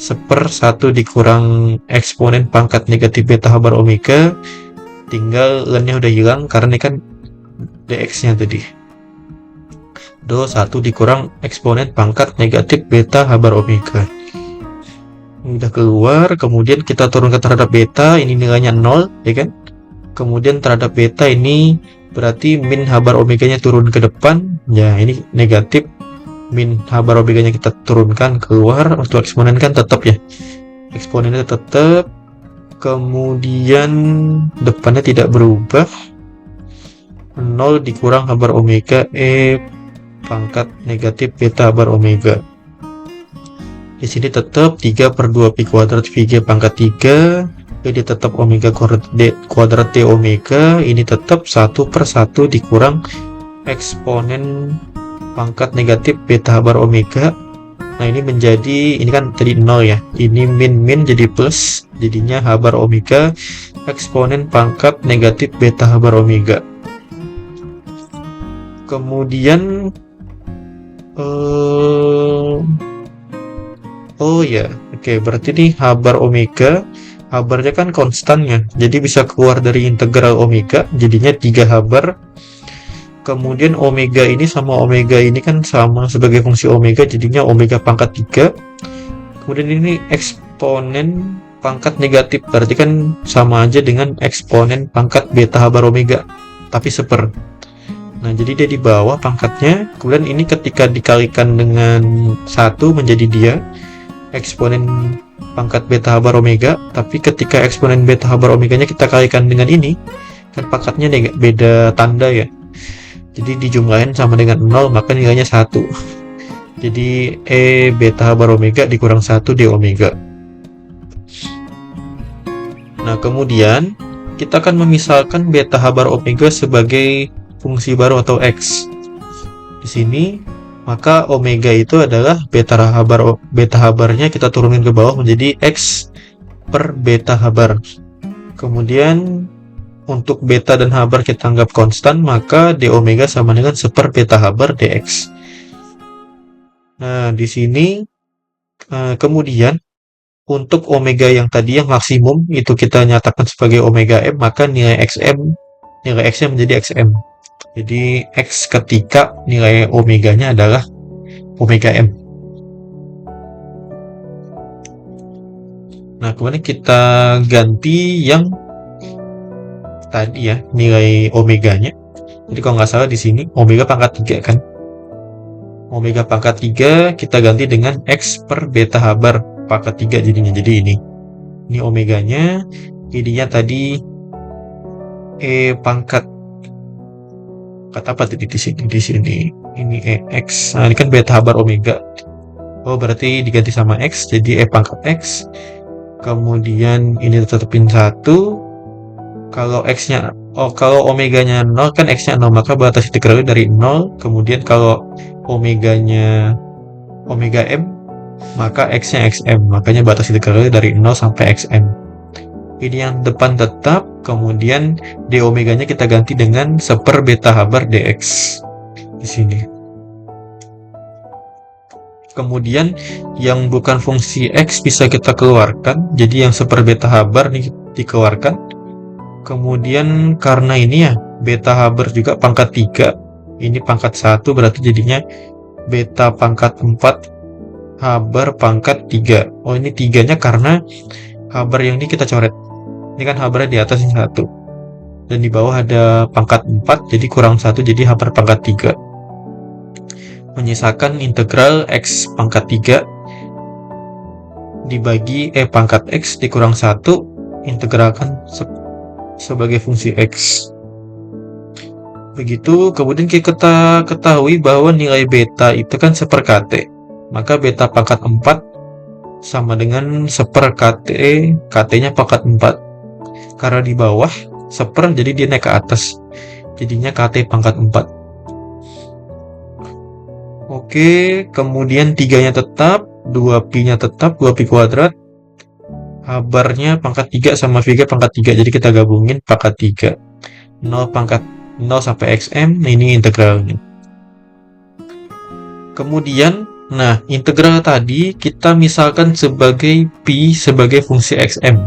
1/1 dikurang eksponen pangkat negatif beta habar omega, tinggal ln-nya udah hilang karena ini kan dx-nya tadi. Do 1 dikurang eksponen pangkat negatif beta habar omega. Ini udah keluar, kemudian kita turunkan terhadap beta, ini nilainya 0, ya kan? Kemudian terhadap beta ini berarti min habar omeganya turun ke depan, ya ini negatif. Min habar omeganya kita turunkan keluar, untuk eksponen kan tetap ya. Eksponennya tetap, kemudian depannya tidak berubah. 0 dikurang habar omega pangkat negatif beta habar omega. Di sini tetap 3/2 pi kuadrat VG pangkat 3. Jadi tetap omega kuadrat T omega. Ini tetap 1/1 dikurang eksponen pangkat negatif beta habar omega. Nah ini menjadi, ini kan tadi 0 ya. Ini min jadi plus. Jadinya habar omega eksponen pangkat negatif beta habar omega. Kemudian oh ya, oke, berarti nih habar omega, habarnya kan konstannya, jadi bisa keluar dari integral omega, jadinya 3 habar. Kemudian omega ini sama omega ini kan sama sebagai fungsi omega, jadinya omega pangkat 3. Kemudian ini eksponen pangkat negatif, berarti kan sama aja dengan eksponen pangkat beta habar omega, tapi 1/. Nah, jadi dia di bawah pangkatnya, kemudian ini ketika dikalikan dengan 1 menjadi dia eksponen pangkat beta habar omega, tapi ketika eksponen beta habar omeganya kita kalikan dengan ini, kan pangkatnya beda tanda ya. Jadi dijumlahin sama dengan 0, maka nilainya 1. Jadi E beta habar omega dikurang 1 D omega. Nah, kemudian kita akan memisalkan beta habar omega sebagai fungsi baru atau X. Di sini maka omega itu adalah beta habarnya kita turunin ke bawah menjadi X per beta habar. Kemudian untuk beta dan habar kita anggap konstan, maka d omega sama dengan 1 beta habar dx. Nah, di sini kemudian untuk omega yang tadi yang maksimum itu kita nyatakan sebagai omega m, maka nilai x-nya menjadi xm. Jadi X ketika nilai omeganya adalah omega M. Nah, kemudian kita ganti yang tadi ya, nilai omeganya. Jadi kalau nggak salah di sini omega pangkat 3 kan. Omega pangkat 3 kita ganti dengan X per beta habar pangkat 3 jadinya. Jadi ini omeganya, ininya tadi E pangkat apa tadi di sini ini EX. Nah, ini kan beta habar omega. Oh, berarti diganti sama X jadi E pangkat X. Kemudian ini tetepin 1. Kalau X-nya kalau omeganya 0 kan X-nya 0, maka batas integralnya dari 0. Kemudian kalau omeganya omega M, maka X-nya XM, makanya batas integralnya dari 0 sampai XM. Ini yang depan tetap, kemudian d omeganya kita ganti dengan 1 beta habar dx di sini. Kemudian yang bukan fungsi X bisa kita keluarkan, jadi yang seperbeta Haber nih dikeluarkan. Kemudian karena ini ya, beta Haber juga pangkat 3, ini pangkat 1, berarti jadinya beta pangkat 4, Haber pangkat 3. Oh, ini 3-nya karena Haber yang ini kita coret. Ini kan Habernya di atas ini 1. Dan di bawah ada pangkat 4, jadi kurang 1, jadi Haber pangkat 3. Menyisakan integral X pangkat 3 dibagi pangkat X dikurang 1, integralkan sebagai fungsi X. Begitu, kemudian kita ketahui bahwa nilai beta itu kan seper KT. Maka beta pangkat 4 sama dengan seper KT, KT-nya pangkat 4. Karena di bawah seper, jadi dia naik ke atas. Jadinya KT pangkat 4. Oke, kemudian 3-nya tetap, 2pi-nya tetap, 2pi kuadrat. Habernya pangkat 3 sama Vg pangkat 3, jadi kita gabungin pangkat 3. 0 sampai xm, ini integralnya. Kemudian, nah, integral tadi kita misalkan sebagai pi sebagai fungsi xm.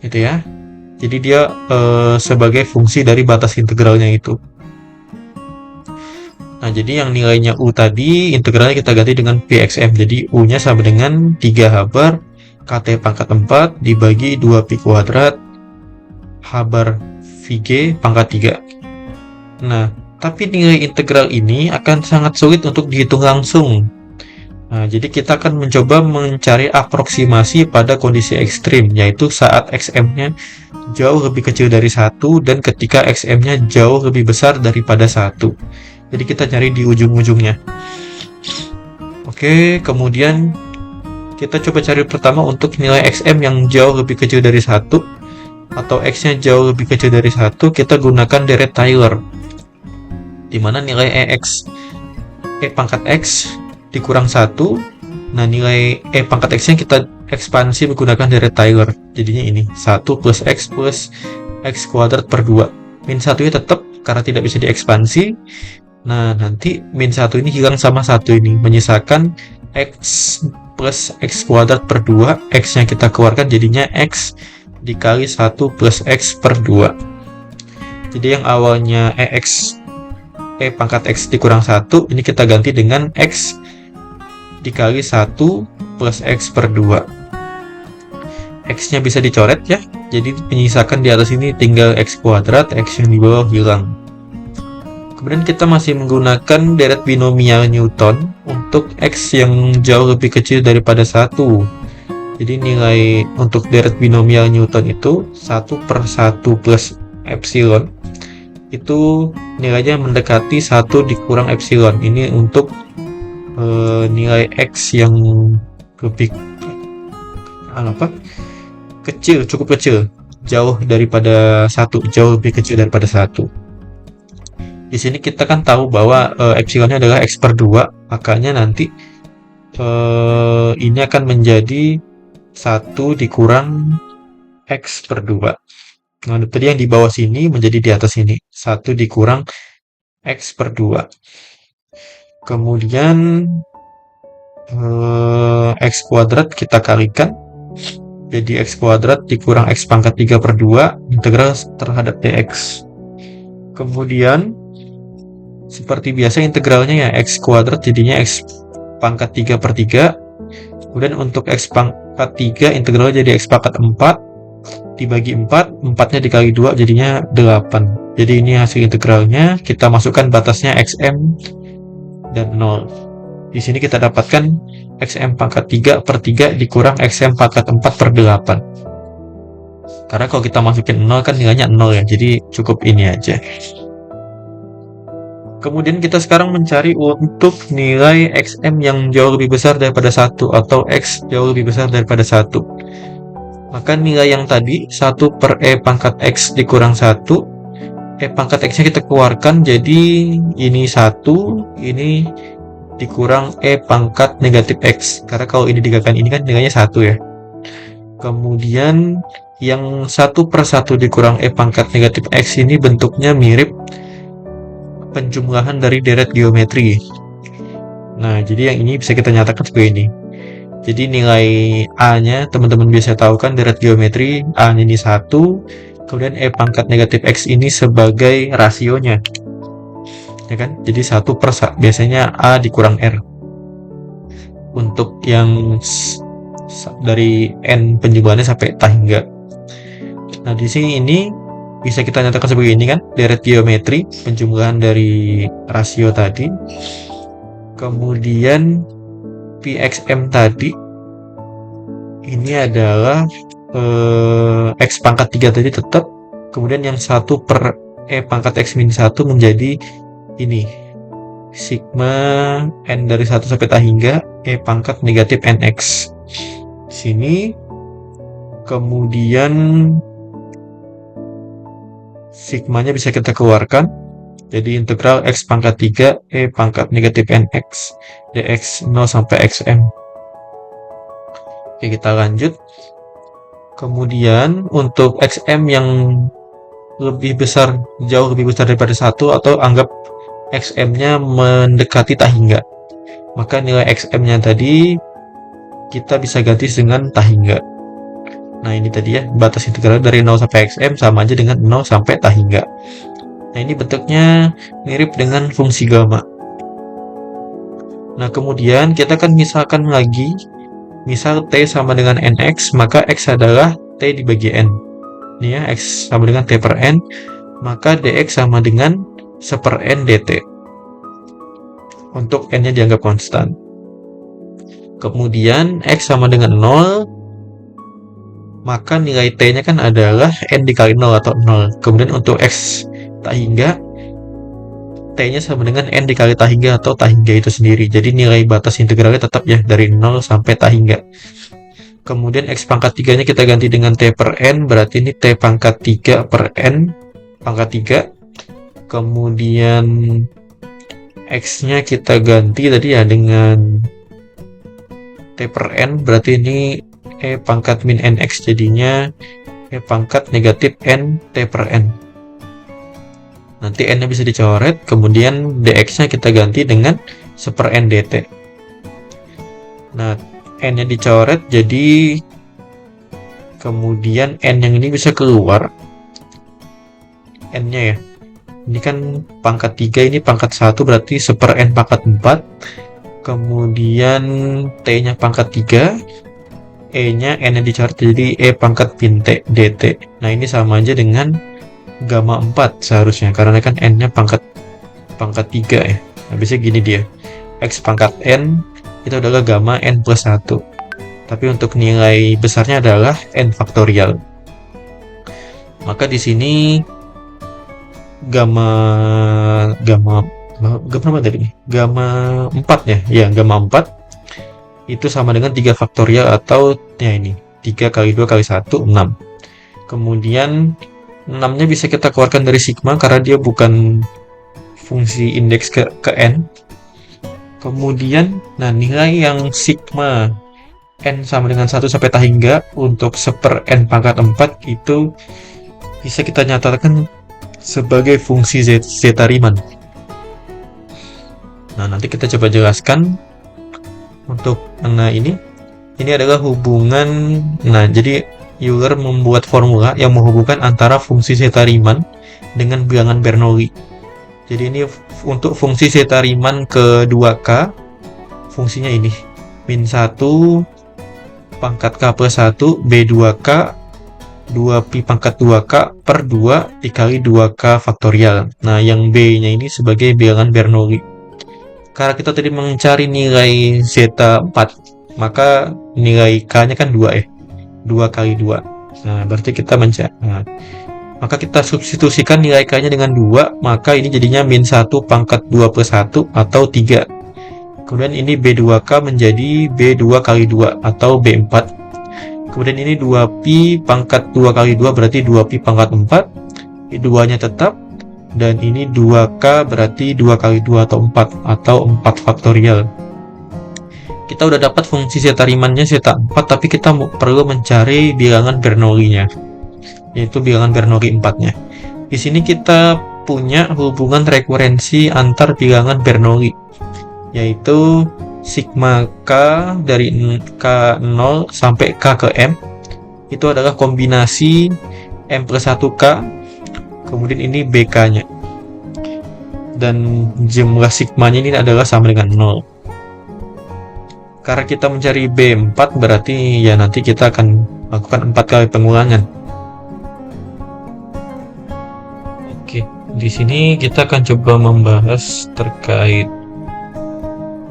Gitu ya. Jadi dia sebagai fungsi dari batas integralnya itu. Nah, jadi yang nilainya U tadi, integralnya kita ganti dengan Pxm. Jadi U-nya sama dengan 3 Haber, KT pangkat 4, dibagi 2pi kuadrat, Haber Vg pangkat 3. Nah, tapi nilai integral ini akan sangat sulit untuk dihitung langsung. Nah, jadi kita akan mencoba mencari aproksimasi pada kondisi ekstrim, yaitu saat Xm-nya jauh lebih kecil dari 1, dan ketika Xm-nya jauh lebih besar daripada 1. Jadi kita cari di ujung-ujungnya. Oke, kemudian kita coba cari pertama untuk nilai Xm yang jauh lebih kecil dari 1, atau X-nya jauh lebih kecil dari 1, kita gunakan deret Taylor. Dimana nilai EX, E pangkat X dikurang 1, nah nilai E pangkat X-nya kita ekspansi menggunakan deret Taylor. Jadinya ini, 1 plus X kuadrat per 2. Min 1-nya tetap, karena tidak bisa diekspansi. Nah, nanti min 1 ini hilang sama 1 ini, menyisakan X plus X kuadrat per 2, X-nya kita keluarkan jadinya X dikali 1 plus X per 2. Jadi yang awalnya E pangkat X dikurang 1, ini kita ganti dengan X dikali 1 plus X per 2. X-nya bisa dicoret ya, jadi menyisakan di atas ini tinggal X kuadrat, X yang di bawah hilang. Kemudian kita masih menggunakan deret binomial Newton untuk X yang jauh lebih kecil daripada 1. Jadi nilai untuk deret binomial Newton itu 1 per 1 plus epsilon. Itu nilainya mendekati 1 dikurang epsilon. Ini untuk nilai X yang lebih kecil, cukup kecil. Jauh daripada 1, jauh lebih kecil daripada 1. Di sini kita kan tahu bahwa epsilonnya adalah X per 2, makanya nanti ini akan menjadi 1 dikurang X per 2. Nah, tadi yang di bawah sini menjadi di atas sini, 1 dikurang X per 2. Kemudian X kuadrat kita kalikan, jadi X kuadrat dikurang X pangkat 3 per 2, integral terhadap dx. Kemudian seperti biasa integralnya ya X kuadrat jadinya X pangkat 3 per 3. Kemudian untuk X pangkat 3 integralnya jadi X pangkat 4 dibagi 4, 4-nya dikali 2 jadinya 8. Jadi ini hasil integralnya, kita masukkan batasnya Xm dan 0. Di sini kita dapatkan Xm pangkat 3 per 3 dikurang Xm pangkat 4 per 8. Karena kalau kita masukin 0 kan nilainya 0 ya, jadi cukup ini aja. Kemudian kita sekarang mencari untuk nilai Xm yang jauh lebih besar daripada 1, atau X jauh lebih besar daripada 1. Maka nilai yang tadi 1 per E pangkat X dikurang 1, E pangkat X-nya kita keluarkan, jadi ini 1, ini dikurang E pangkat negatif X. Karena kalau ini digabungkan ini kan nilainya 1 ya. Kemudian yang 1 per 1 dikurang E pangkat negatif X ini bentuknya mirip penjumlahan dari deret geometri. Nah, jadi yang ini bisa kita nyatakan sebagai ini. Jadi nilai A-nya teman-teman biasa tahu kan deret geometri, A-nya ini 1, kemudian E pangkat negatif X ini sebagai rasionya. Ya kan? Jadi 1 per biasanya A dikurang R. Untuk yang dari N penjumlahannya sampai tak hingga. Nah, di sini ini bisa kita nyatakan sebagai ini kan, deret geometri, penjumlahan dari rasio tadi. Kemudian PXM tadi ini adalah X pangkat 3 tadi tetap, kemudian yang 1 per E pangkat X min 1 menjadi ini sigma N dari 1 sampai tak hingga E pangkat negatif NX sini. Kemudian sigmanya bisa kita keluarkan, jadi integral X pangkat 3 E pangkat negatif NX dx 0 sampai XM. Oke, kita lanjut. Kemudian untuk XM yang lebih besar, jauh lebih besar daripada 1, atau anggap XM-nya mendekati tak hingga, maka nilai XM-nya tadi kita bisa ganti dengan tak hingga. Nah, ini tadi ya, batas integral dari 0 sampai XM sama aja dengan 0 sampai tak hingga. Nah, ini bentuknya mirip dengan fungsi gamma. Nah, kemudian kita kan misalkan lagi, misal T sama dengan NX, maka X adalah T dibagi N. Ini ya, X sama dengan T per N, maka DX sama dengan 1/N dt. Untuk N-nya dianggap konstan. Kemudian X sama dengan 0, maka nilai T-nya kan adalah N dikali 0 atau 0. Kemudian untuk X tak hingga, T-nya sama dengan N dikali tak hingga atau tak hingga itu sendiri. Jadi nilai batas integralnya tetap ya dari 0 sampai tak hingga. Kemudian X pangkat 3-nya kita ganti dengan T per N, berarti ini T pangkat 3 per N pangkat 3. Kemudian X-nya kita ganti tadi ya dengan T per N, berarti ini E pangkat min NX, jadinya E pangkat negatif N T per N. Nanti N-nya bisa dicoret, kemudian dx-nya kita ganti dengan 1/N dt. Nah, N-nya dicoret, jadi kemudian N yang ini bisa keluar. N-nya ya. Ini kan pangkat 3, ini pangkat 1, berarti 1/N pangkat 4. Kemudian T-nya pangkat 3, E-nya N-nya dicoret, jadi E pangkat min T dt. Nah, ini sama aja dengan gamma 4 seharusnya, karena kan N-nya pangkat 3 ya. Nah, biasanya gini dia. X pangkat N itu adalah gamma N plus 1. Tapi untuk nilai besarnya adalah N faktorial. Maka di sini gamma berapa tadi? Gamma 4 ya. Ya, gamma 4 itu sama dengan 3 faktorial atau ya ini 3 kali 2 kali 1 6. Kemudian 6-nya bisa kita keluarkan dari sigma karena dia bukan fungsi indeks ke N. Kemudian, nah nilai yang sigma N sama dengan 1 sampai tak hingga untuk 1/N pangkat 4 itu bisa kita nyatakan sebagai fungsi zeta Riemann. Nah, nanti kita coba jelaskan untuk ini adalah hubungan. Nah, jadi Euler membuat formula yang menghubungkan antara fungsi zeta Riemann dengan bilangan Bernoulli. Jadi ini untuk fungsi zeta Riemann ke 2k, fungsinya ini min 1 pangkat k plus 1 B2k 2pi pangkat 2k per 2 dikali 2k faktorial. Nah, yang B-nya ini sebagai bilangan Bernoulli. Karena kita tadi mencari nilai zeta 4, maka nilai k-nya kan 2 ya. 2 kali 2. Nah, berarti kita maka kita substitusikan nilai k-nya dengan 2, maka ini jadinya min 1 pangkat 2 plus 1 atau 3. Kemudian ini B2k menjadi B2 kali 2 atau B4. Kemudian ini 2pi pangkat 2 kali 2 berarti 2pi pangkat 4. 2-nya tetap. Dan ini 2k berarti 2 kali 2 atau 4 atau 4 faktorial. Kita udah dapat fungsi zeta Riemann-nya zeta 4, tapi kita perlu mencari bilangan Bernoulli-nya, yaitu bilangan Bernoulli 4-nya. Di sini kita punya hubungan rekurensi antar bilangan Bernoulli. yaitu sigma K dari K0 sampai K ke M itu adalah kombinasi M plus 1K, kemudian ini BK-nya. Dan jumlah sigmanya ini adalah sama dengan 0. Karena kita mencari B4, berarti ya nanti kita akan lakukan 4 kali pengulangan. Oke, di sini kita akan coba membahas terkait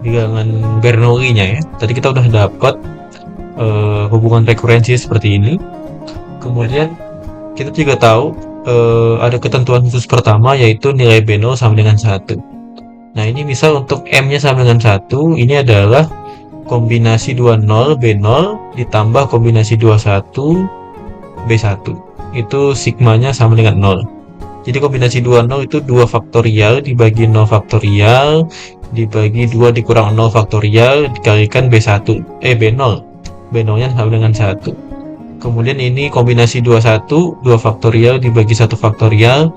bilangan Bernoulli-nya ya. Tadi kita udah dapat hubungan rekurensi seperti ini. Kemudian kita juga tahu ada ketentuan khusus pertama, yaitu nilai B0 sama dengan 1. Nah, ini misal untuk M-nya sama dengan 1, ini adalah kombinasi 20 B0 ditambah kombinasi 21 B1. Itu sigmanya sama dengan 0. Jadi kombinasi 20 itu 2 faktorial dibagi 0 faktorial dibagi 2 dikurang 0 faktorial dikalikan B1 B0. B0-nya sama dengan 1. Kemudian ini kombinasi 21 2 faktorial dibagi 1 faktorial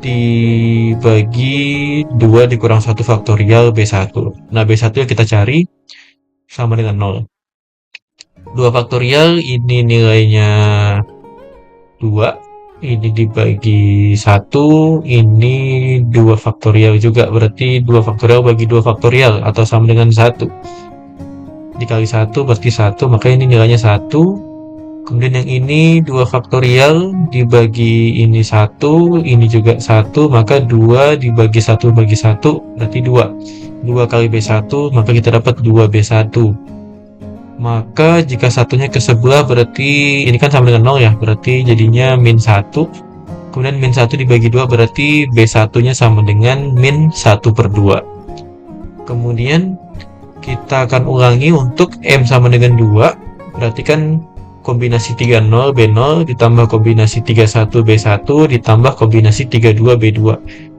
dibagi 2 dikurang 1 faktorial B1. Nah, B1 yang kita cari sama dengan 0. 2 faktorial ini nilainya 2, ini dibagi 1, ini 2 faktorial juga, berarti 2 faktorial bagi 2 faktorial atau sama dengan 1 dikali 1 berarti 1, maka ini nilainya 1. Kemudian yang ini 2 faktorial dibagi ini 1, ini juga 1, maka 2 dibagi 1 bagi 1 berarti 2. 2 kali B1, maka kita dapat 2B1. Maka jika satunya ke sebelah, berarti ini kan sama dengan 0 ya, berarti jadinya min 1. Kemudian min 1 dibagi 2 berarti B1-nya sama dengan min 1/2. Kemudian kita akan ulangi untuk M sama dengan 2, berarti kan kombinasi 30 B0 ditambah kombinasi 31 B1 ditambah kombinasi 32 B2.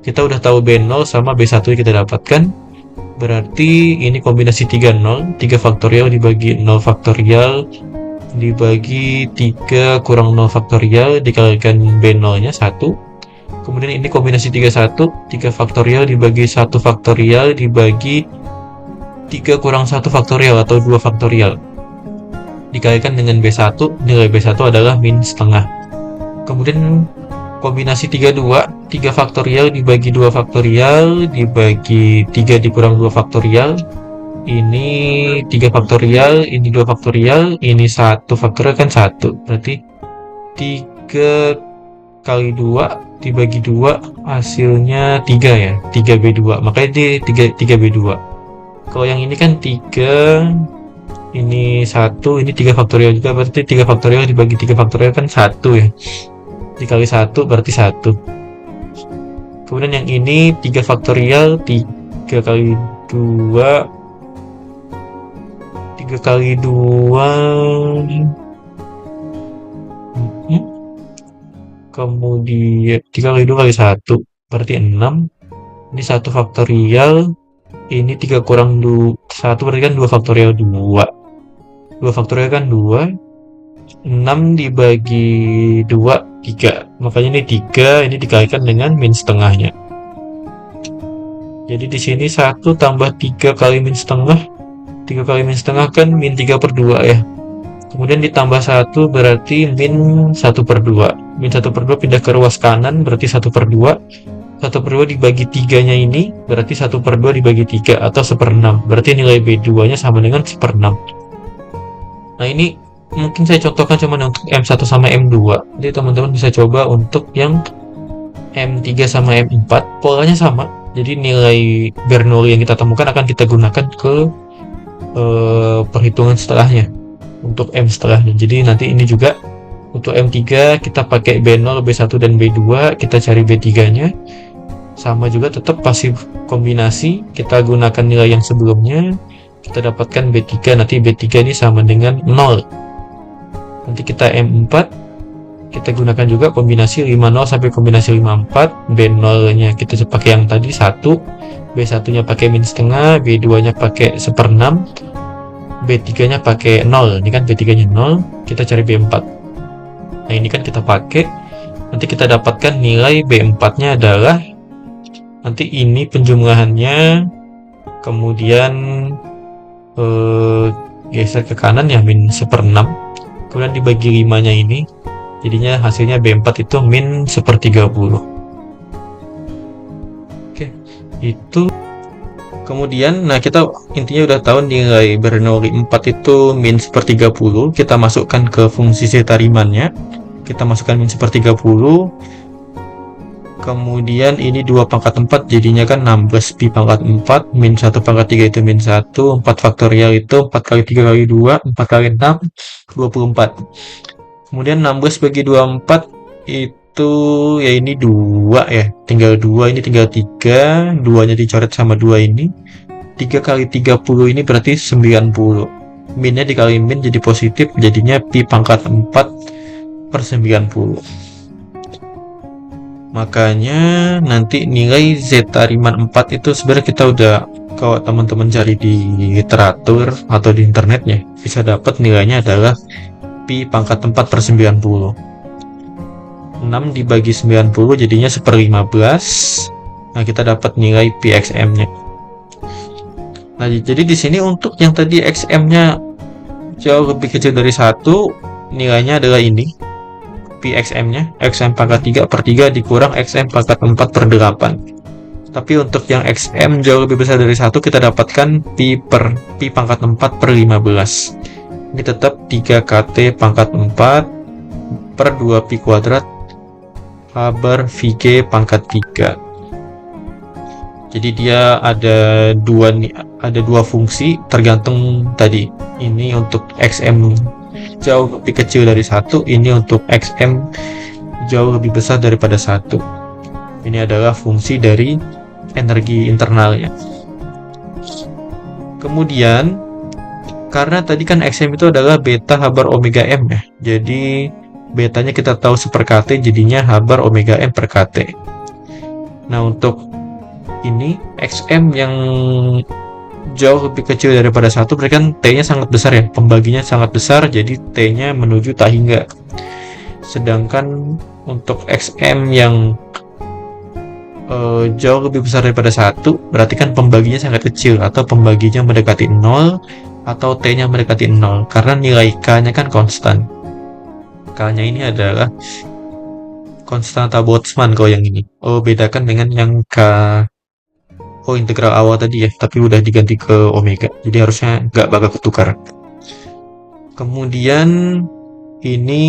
Kita udah tahu B0 sama B1 yang kita dapatkan, berarti ini kombinasi 30, 3 faktorial dibagi 0 faktorial dibagi 3 kurang 0 faktorial dikalikan B0-nya 1. Kemudian ini kombinasi 31, 3 faktorial dibagi 1 faktorial dibagi 3 kurang 1 faktorial atau 2 faktorial dikalikan dengan B1, nilai B1 adalah min setengah. Kemudian kombinasi 32, 3 faktorial dibagi 2 faktorial dibagi 3 dikurang 2 faktorial, ini 3 faktorial, ini 2 faktorial, ini 1 faktorial kan 1, berarti 3 kali 2 dibagi 2 hasilnya 3 ya, 3B2, makanya ini 3B2. Kalau yang ini kan 3, ini 1, ini 3 faktorial juga, berarti 3 faktorial dibagi 3 faktorial kan 1 ya, dikali 1 berarti 1. Kemudian yang ini 3 faktorial, 3 kali 2, 3 kali 2, kemudian 3 kali 2 kali 1 berarti 6. Ini 1 faktorial, ini 3 kurang 1 berarti kan 2 faktorial 2 faktorial kan 2, 6 dibagi 2 3, makanya ini 3, ini dikalikan dengan min setengahnya. Jadi di sini 1 tambah 3 kali min setengah, 3 kali min setengah kan min 3/2 ya. Kemudian ditambah 1 berarti min 1/2. Min 1/2 pindah ke ruas kanan berarti 1/2. 1/2 dibagi 3-nya ini berarti 1/2 dibagi 3 atau 1/6. Berarti nilai B2-nya sama dengan 1/6. Nah, ini mungkin saya contohkan cuma untuk M1 sama M2. Jadi teman-teman bisa coba untuk yang M3 sama M4. Polanya sama. Jadi nilai Bernoulli yang kita temukan akan kita gunakan ke perhitungan setelahnya. Untuk M setelahnya. Jadi nanti ini juga untuk M3 kita pakai B0, B1 dan B2, kita cari B3-nya. Sama juga tetap pasif kombinasi, kita gunakan nilai yang sebelumnya, kita dapatkan B3, nanti B3 ini sama dengan 0. Nanti kita M4, kita gunakan juga kombinasi 50 sampai kombinasi 54, B0-nya kita pakai yang tadi 1, B1-nya pakai min setengah, B2-nya pakai 1/6, B3-nya pakai 0, ini kan B3-nya 0, kita cari B4. Nah, ini kan kita pakai, nanti kita dapatkan nilai B4-nya adalah, nanti ini penjumlahannya kemudian geser ke kanan ya min 1/6, kemudian dibagi 5 nya ini, jadinya hasilnya B4 itu min 1/30. Oke, itu. Kemudian, nah kita intinya udah tahu nilai Bernoulli 4 itu min 1/30. Kita masukkan ke fungsi zeta Riemannnya. Kita masukkan min 1/30. Kemudian ini 2 pangkat 4 jadinya kan 16 pi pangkat 4 min 1 pangkat 3 itu min 1, 4 faktorial itu 4 kali 3 kali 2, 4 kali 6, 24. Kemudian 16 bagi 24 itu ya ini 2 ya, tinggal 2, ini tinggal 3, 2 nya dicoret sama 2 ini. 3 kali 30 ini berarti 90. Minnya dikali min jadi positif, jadinya pi pangkat 4/90. Makanya nanti nilai zeta Riemann 4 itu sebenarnya kita udah, kalau teman-teman cari di literatur atau di internetnya, bisa dapat nilainya adalah pi pangkat 4/90. 6 dibagi 90 jadinya 1/15. Nah, kita dapat nilai pi xm-nya. Nah, jadi di sini untuk yang tadi xm-nya jauh lebih kecil dari 1, nilainya adalah ini. Pi xm-nya, xm pangkat 3/3 dikurang xm pangkat 4/8. Tapi untuk yang xm jauh lebih besar dari 1, kita dapatkan pi pangkat 4/15. Ini tetap 3 kt pangkat 4 per 2 pi kuadrat Haber Vg pangkat 3. Jadi dia ada dua fungsi tergantung tadi. Ini untuk xm jauh lebih kecil dari 1, ini untuk xm jauh lebih besar daripada 1. Ini adalah fungsi dari energi internalnya. Kemudian, karena tadi kan xm itu adalah beta Haber omega m ya, jadi betanya kita tahu 1/kt, jadinya Haber omega m per kt. Nah, untuk ini xm yang jauh lebih kecil daripada 1 berarti kan T-nya sangat besar ya, pembaginya sangat besar, jadi T-nya menuju tak hingga. Sedangkan untuk xm yang jauh lebih besar daripada 1 berarti kan pembaginya sangat kecil, atau pembaginya mendekati 0, atau T-nya mendekati 0, karena nilai K-nya kan konstan. K-nya ini adalah konstanta Boltzmann kalau yang ini. Bedakan dengan yang K integral awal tadi ya, tapi udah diganti ke omega, jadi harusnya nggak bakal ketukar. Kemudian ini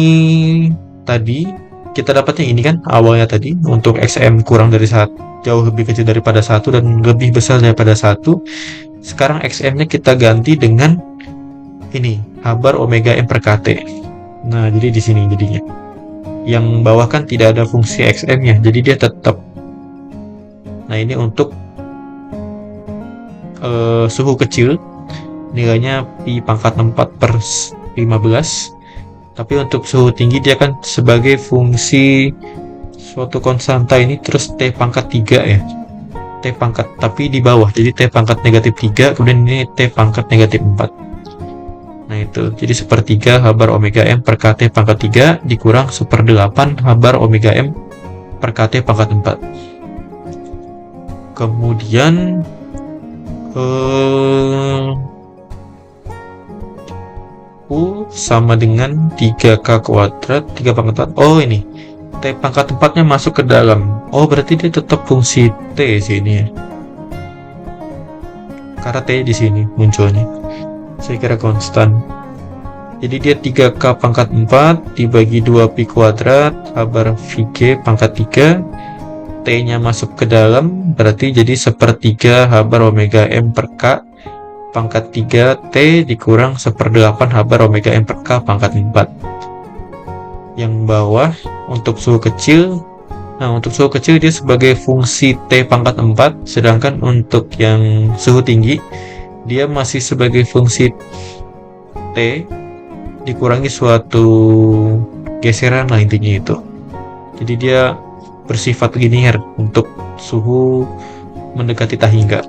tadi kita dapatnya ini kan awalnya tadi untuk xm kurang dari 1, jauh lebih kecil daripada 1 dan lebih besar daripada 1. Sekarang xm-nya kita ganti dengan ini Haber omega m per kt. Nah, jadi di sini jadinya yang bawah kan tidak ada fungsi xm-nya, jadi dia tetap. Nah, ini untuk suhu kecil nilainya pi pangkat 4/15. Tapi untuk suhu tinggi dia kan sebagai fungsi suatu konstanta ini, terus T pangkat 3 ya, T pangkat tapi di bawah, jadi T pangkat negatif 3, kemudian ini T pangkat negatif 4. Nah, itu jadi 1/3 Haber omega m per kt pangkat 3 dikurang 1/8 Haber omega m per kt pangkat 4. Kemudian U sama dengan 3K kuadrat 3 pangkat 4. Ini T pangkat 4 nya masuk ke dalam. Berarti dia tetap fungsi T sini ya, karena T di sini munculnya. Saya kira konstan. Jadi dia 3K pangkat 4 dibagi 2 pi kuadrat Haber Vg pangkat 3. T-nya masuk ke dalam, berarti jadi 1/3 Haber omega m per K pangkat 3 T dikurang 1/8 Haber omega m per K pangkat 4. Yang bawah untuk suhu kecil, nah untuk suhu kecil dia sebagai fungsi T pangkat 4, sedangkan untuk yang suhu tinggi dia masih sebagai fungsi T dikurangi suatu geseran lah intinya itu. Jadi dia bersifat linier untuk suhu mendekati tak hingga.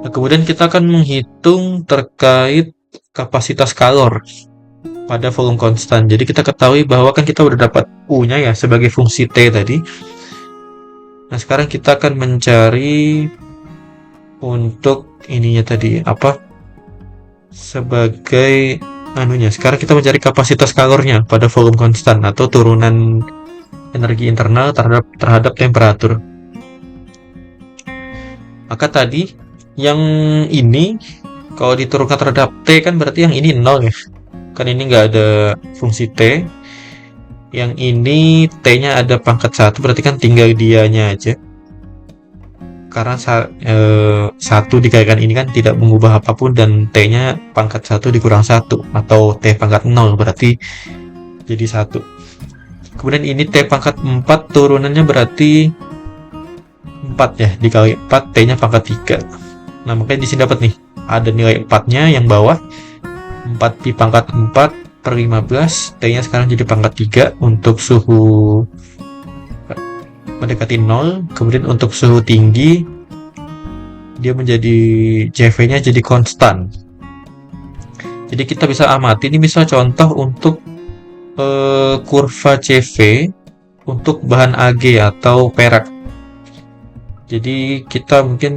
Nah, kemudian kita akan menghitung terkait kapasitas kalor pada volume konstan. Jadi kita ketahui bahwa kan kita udah dapat U-nya ya sebagai fungsi T tadi. Nah, sekarang kita akan mencari untuk ininya tadi apa sebagai anunya. Sekarang kita mencari kapasitas kalornya pada volume konstan atau turunan energi internal terhadap temperatur. Maka tadi yang ini kalau diturunkan terhadap T kan berarti yang ini 0 ya. Kan ini nggak ada fungsi T. Yang ini T-nya ada pangkat 1, berarti kan tinggal dianya aja. Karena 1 dikalikan ini kan tidak mengubah apapun dan T-nya pangkat 1 dikurang 1 atau T pangkat 0 berarti jadi 1. Kemudian ini T pangkat 4 turunannya berarti 4 ya, dikali 4 T-nya pangkat 3. Nah, makanya di sini dapat nih, ada nilai 4-nya yang bawah 4 pi pangkat 4 per 15, T-nya sekarang jadi pangkat 3 untuk suhu mendekati 0. Kemudian untuk suhu tinggi dia menjadi CV-nya jadi konstan. Jadi kita bisa amati ini misal contoh untuk kurva CV untuk bahan AG atau perak. Jadi kita mungkin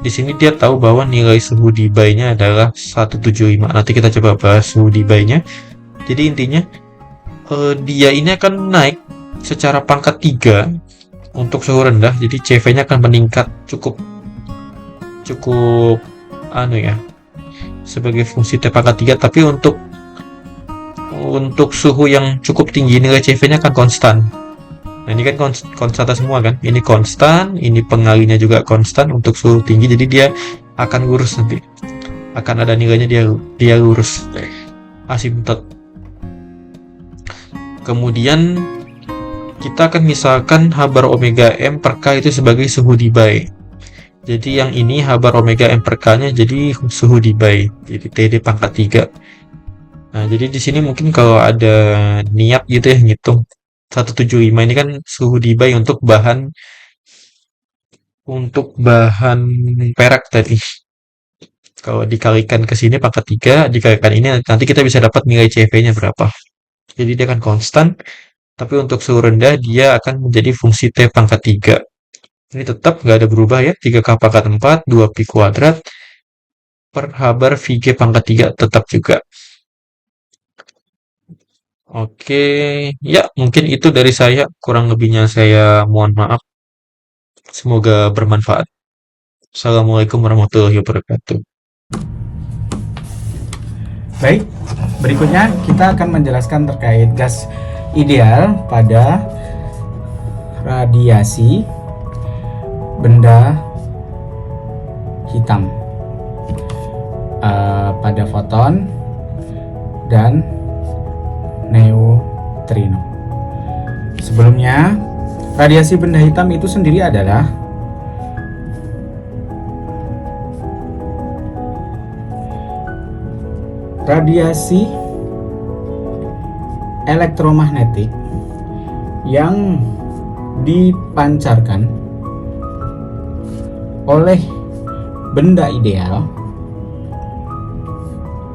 di sini dia tahu bahwa nilai suhu Debye-nya adalah 175. Nanti kita coba bahas suhu Debye-nya. Jadi intinya dia ini akan naik secara pangkat 3 untuk suhu rendah. Jadi CV-nya akan meningkat cukup sebagai fungsi T pangkat 3, tapi untuk suhu yang cukup tinggi nilai CV-nya akan konstan. Nah, ini kan konstanta semua kan, ini konstan, ini pengalinya juga konstan untuk suhu tinggi, jadi dia akan lurus nanti, akan ada nilainya dia lurus asimtot. Kemudian kita akan misalkan H bar omega M per K itu sebagai suhu Debye. Jadi yang ini H bar omega M per K nya jadi suhu Debye, jadi TD pangkat 3. Nah, jadi di sini mungkin kalau ada niat gitu ya ngitung 175 ini kan suhu Debye untuk bahan perak tadi. Kalau dikalikan ke sini pangkat 3, dikalikan ini nanti kita bisa dapat nilai CV-nya berapa. Jadi dia akan konstan, tapi untuk suhu rendah dia akan menjadi fungsi T pangkat 3. Ini tetap nggak ada berubah ya, 3K pangkat 4, 2Pi kuadrat per H bar VG pangkat 3 tetap juga. Oke, ya mungkin itu dari saya. Kurang lebihnya saya mohon maaf. Semoga bermanfaat. Assalamualaikum warahmatullahi wabarakatuh. Baik, berikutnya kita akan menjelaskan terkait gas ideal pada radiasi benda hitam, pada foton dan neutrino. Sebelumnya, radiasi benda hitam itu sendiri adalah radiasi elektromagnetik yang dipancarkan oleh benda ideal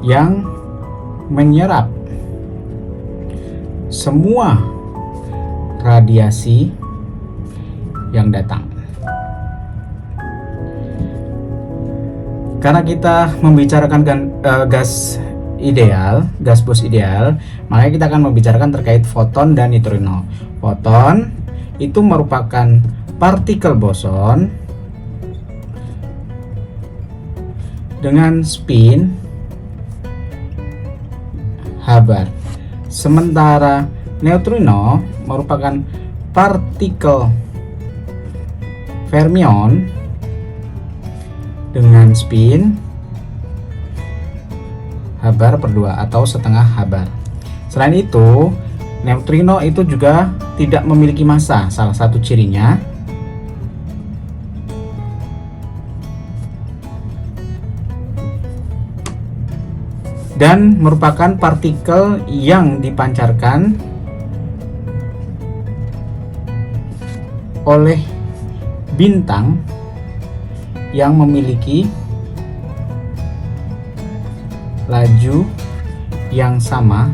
yang menyerap semua radiasi yang datang. Karena kita membicarakan gas ideal, gas bos ideal, makanya kita akan membicarakan terkait foton dan neutrino. Foton itu merupakan partikel boson dengan spin H bar. Sementara neutrino merupakan partikel fermion dengan spin H bar per 2 atau setengah H bar. Selain itu, neutrino itu juga tidak memiliki massa. Salah satu cirinya dan merupakan partikel yang dipancarkan oleh bintang yang memiliki laju yang sama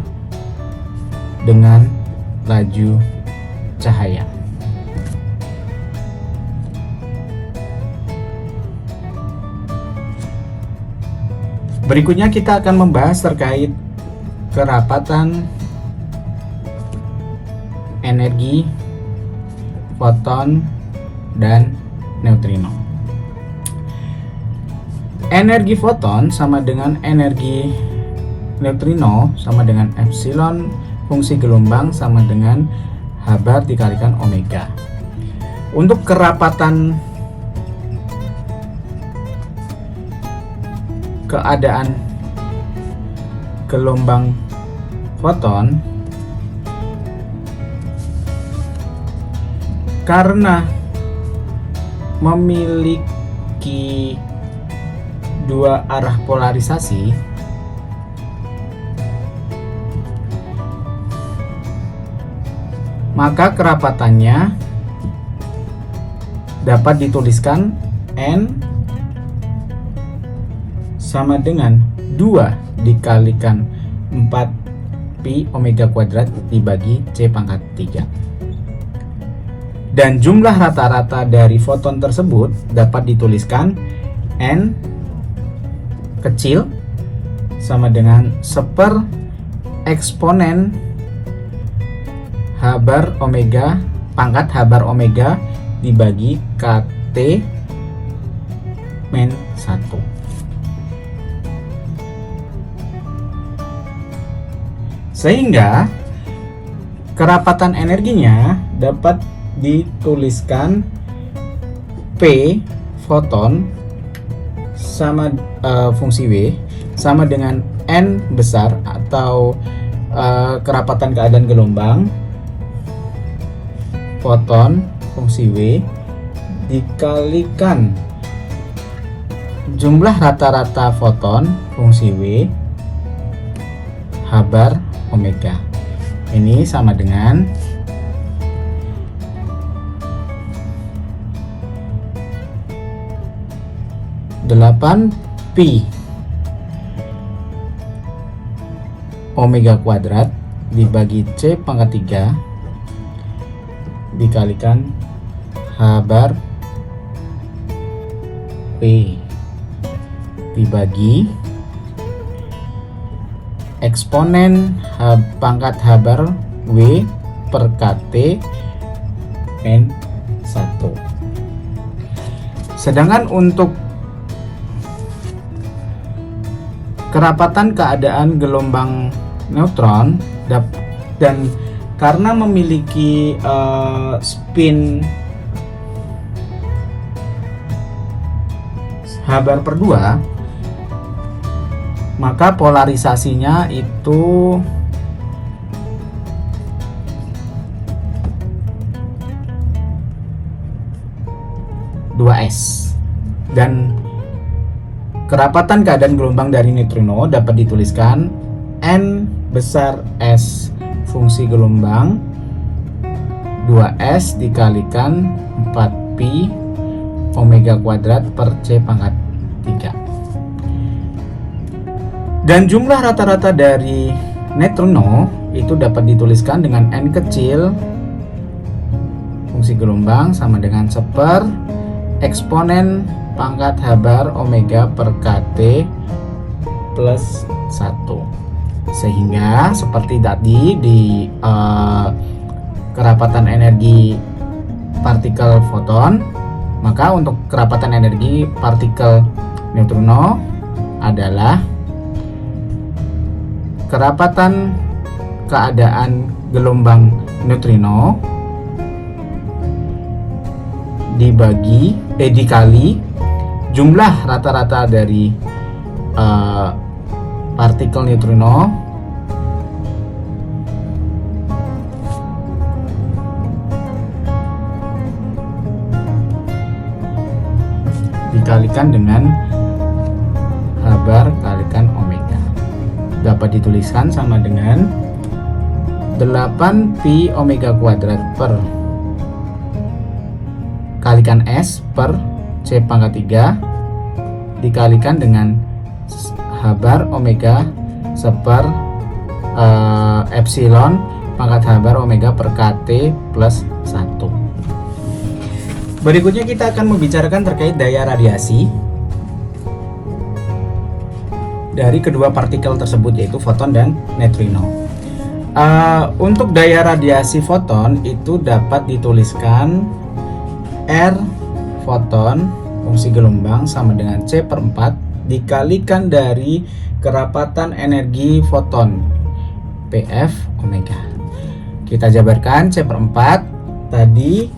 dengan laju cahaya. Berikutnya kita akan membahas terkait kerapatan energi foton dan neutrino. Energi foton sama dengan energi neutrino sama dengan epsilon fungsi gelombang sama dengan H bar dikalikan omega. Untuk kerapatan keadaan gelombang foton, karena memiliki dua arah polarisasi, maka kerapatannya dapat dituliskan N sama dengan 2 dikalikan 4 pi omega kuadrat dibagi C pangkat 3. Dan jumlah rata-rata dari foton tersebut dapat dituliskan N kecil sama dengan seper eksponen H bar omega pangkat H bar omega dibagi KT min 1. Sehingga kerapatan energinya dapat dituliskan P foton sama fungsi W sama dengan N besar atau kerapatan keadaan gelombang foton fungsi W dikalikan jumlah rata-rata foton fungsi W H bar omega. Ini sama dengan delapan pi omega kuadrat dibagi C pangkat 3 dikalikan H bar P dibagi eksponen pangkat H bar W per KT min 1. Sedangkan untuk kerapatan keadaan gelombang neutron dan karena memiliki spin H bar per 2, maka polarisasinya itu (2s) dan kerapatan keadaan gelombang dari neutrino dapat dituliskan N besar S fungsi gelombang 2s dikalikan 4 pi omega kuadrat per C pangkat 3. Dan jumlah rata-rata dari neutrino itu dapat dituliskan dengan N kecil fungsi gelombang sama dengan seper eksponen pangkat H bar omega per KT plus 1. Sehingga seperti tadi di kerapatan energi partikel foton, maka untuk kerapatan energi partikel neutrino adalah kerapatan keadaan gelombang neutrino dikali jumlah rata-rata dari partikel neutrino dikalikan dengan H bar kalikan omega. Dapat dituliskan sama dengan 8 pi omega kuadrat per kalikan S per C pangkat 3 dikalikan dengan H bar omega seper epsilon pangkat H bar omega per KT plus 1. Berikutnya kita akan membicarakan terkait daya radiasi. dari kedua partikel tersebut, yaitu foton dan neutrino. Untuk daya radiasi foton itu dapat dituliskan R foton fungsi gelombang sama dengan C/4 dikalikan dari kerapatan energi foton PF omega. Kita jabarkan C/4 tadi,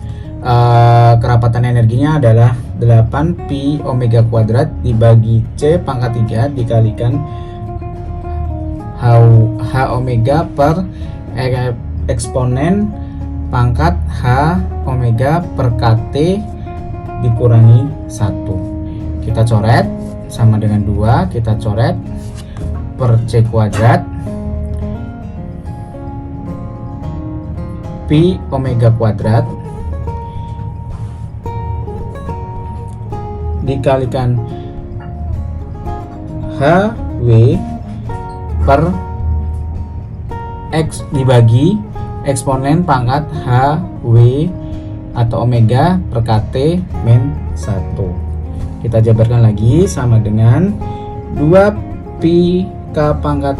kerapatan energinya adalah 8pi omega kuadrat dibagi C⁻³ dikalikan H omega per eksponen pangkat H omega per KT dikurangi 1. Kita coret sama dengan 2, kita coret per C kuadrat pi omega kuadrat dikalikan HW per X dibagi eksponen pangkat HW atau omega per KT min 1. Kita jabarkan lagi sama dengan 2pi K⁻³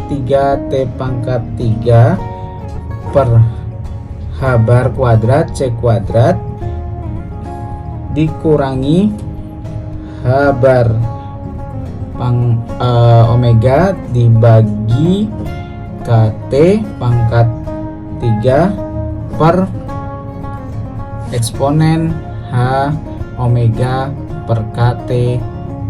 T⁻³ per H bar kuadrat C kuadrat dikurangi H bar omega dibagi KT⁻³ per eksponen H omega per KT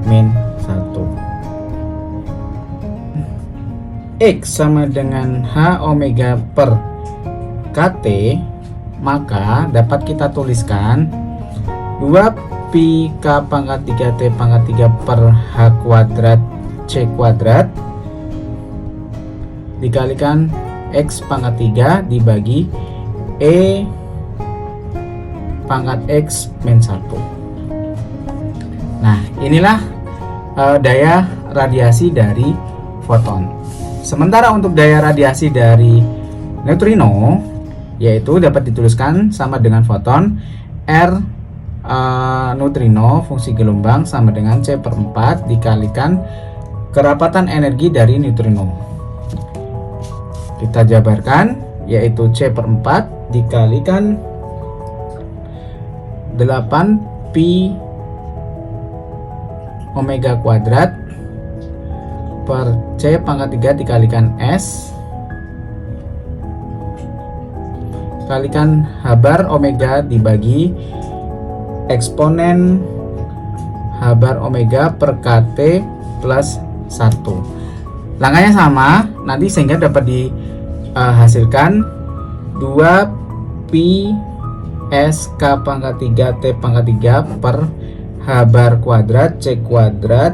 min 1. X sama dengan H omega per KT, maka dapat kita tuliskan 2pi K⁻³ T⁻³ per H kuadrat C kuadrat dikalikan X⁻³ dibagi E pangkat X min 1. Nah, inilah daya radiasi dari foton. Sementara untuk daya radiasi dari neutrino, yaitu dapat dituliskan sama dengan foton R neutrino fungsi gelombang sama dengan C/4 dikalikan kerapatan energi dari neutrino. Kita jabarkan, yaitu C/4 dikalikan 8pi omega kuadrat per C⁻³ dikalikan S kalikan H bar omega dibagi eksponen H bar omega per KT plus 1. Langkahnya sama nanti, sehingga dapat dihasilkan 2pi S K⁻³ T⁻³ per H bar kuadrat C kuadrat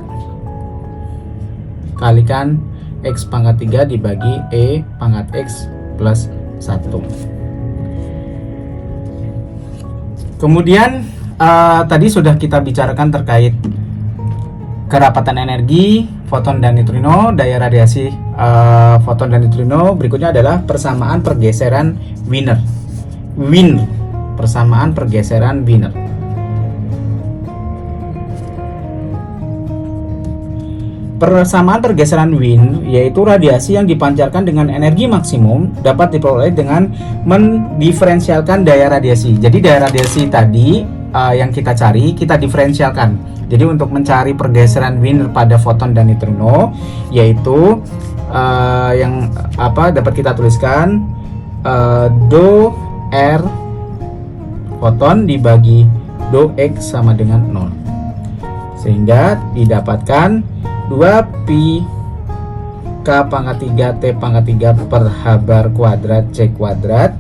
kalikan X⁻³ dibagi E pangkat X plus 1. Kemudian tadi sudah kita bicarakan terkait kerapatan energi foton dan neutrino, daya radiasi foton dan neutrino. Berikutnya adalah persamaan pergeseran Wiener. Persamaan pergeseran Wiener. Persamaan pergeseran Wien yaitu radiasi yang dipancarkan dengan energi maksimum dapat diperoleh dengan mendiferensialkan daya radiasi. Jadi daya radiasi tadi yang kita cari, kita diferensialkan. Jadi untuk mencari pergeseran Wien pada foton dan neutrino, yaitu yang dapat kita tuliskan do R foton dibagi do X sama dengan 0, sehingga didapatkan 2pi K⁻³ T⁻³ per H bar kuadrat C kuadrat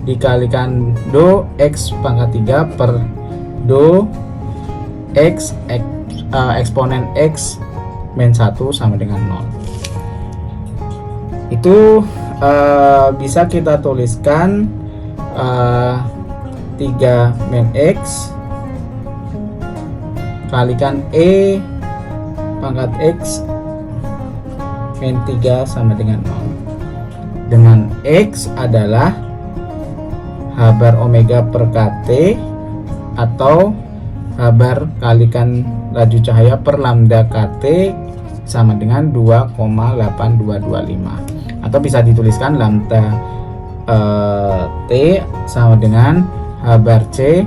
dikalikan do X⁻³ per do X eksponen X min 1 sama dengan 0. Itu bisa kita tuliskan 3 min X kalikan E pangkat X min 3 sama dengan 0, dengan X adalah H bar omega per KT atau Habar kalikan laju cahaya per lambda KT sama dengan 2,8225, atau bisa dituliskan lambda T sama dengan habar C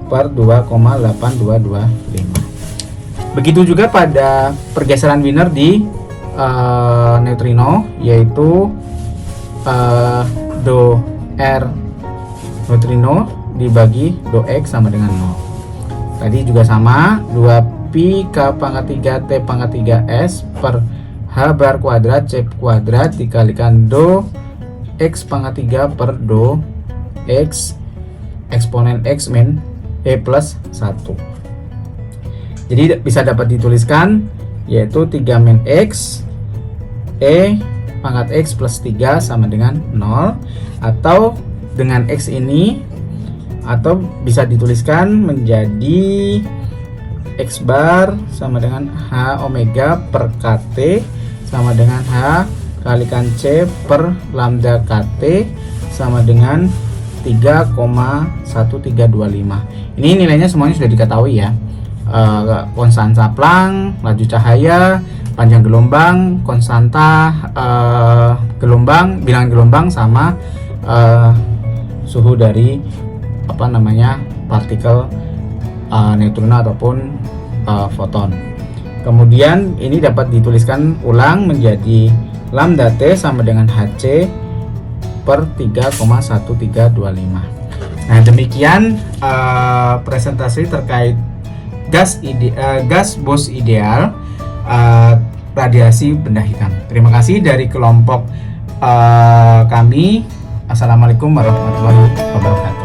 per 2,8225. Begitu juga pada pergeseran Wiener di neutrino, yaitu do R neutrino dibagi do X sama dengan 0. Tadi juga sama, 2pi K pangkat 3 T pangkat 3 S per H bar kuadrat C kuadrat dikalikan do X pangkat 3 per do X eksponen X min E plus 1. Jadi bisa dapat dituliskan yaitu 3 min X E pangkat X plus 3 sama dengan 0, atau dengan X ini, atau bisa dituliskan menjadi X bar sama dengan H omega per KT sama dengan H kalikan C per lambda KT sama dengan 3,1325. Ini nilainya semuanya sudah diketahui ya. Konstanta Planck, laju cahaya, panjang gelombang, konstanta gelombang, bilangan gelombang, sama suhu dari partikel neutrino ataupun foton. Kemudian ini dapat dituliskan ulang menjadi lambda T sama dengan Hc per 3,1325. Nah, demikian presentasi terkait gas Bose ideal radiasi benda hitam. Terima kasih dari kelompok kami. Assalamualaikum warahmatullahi wabarakatuh.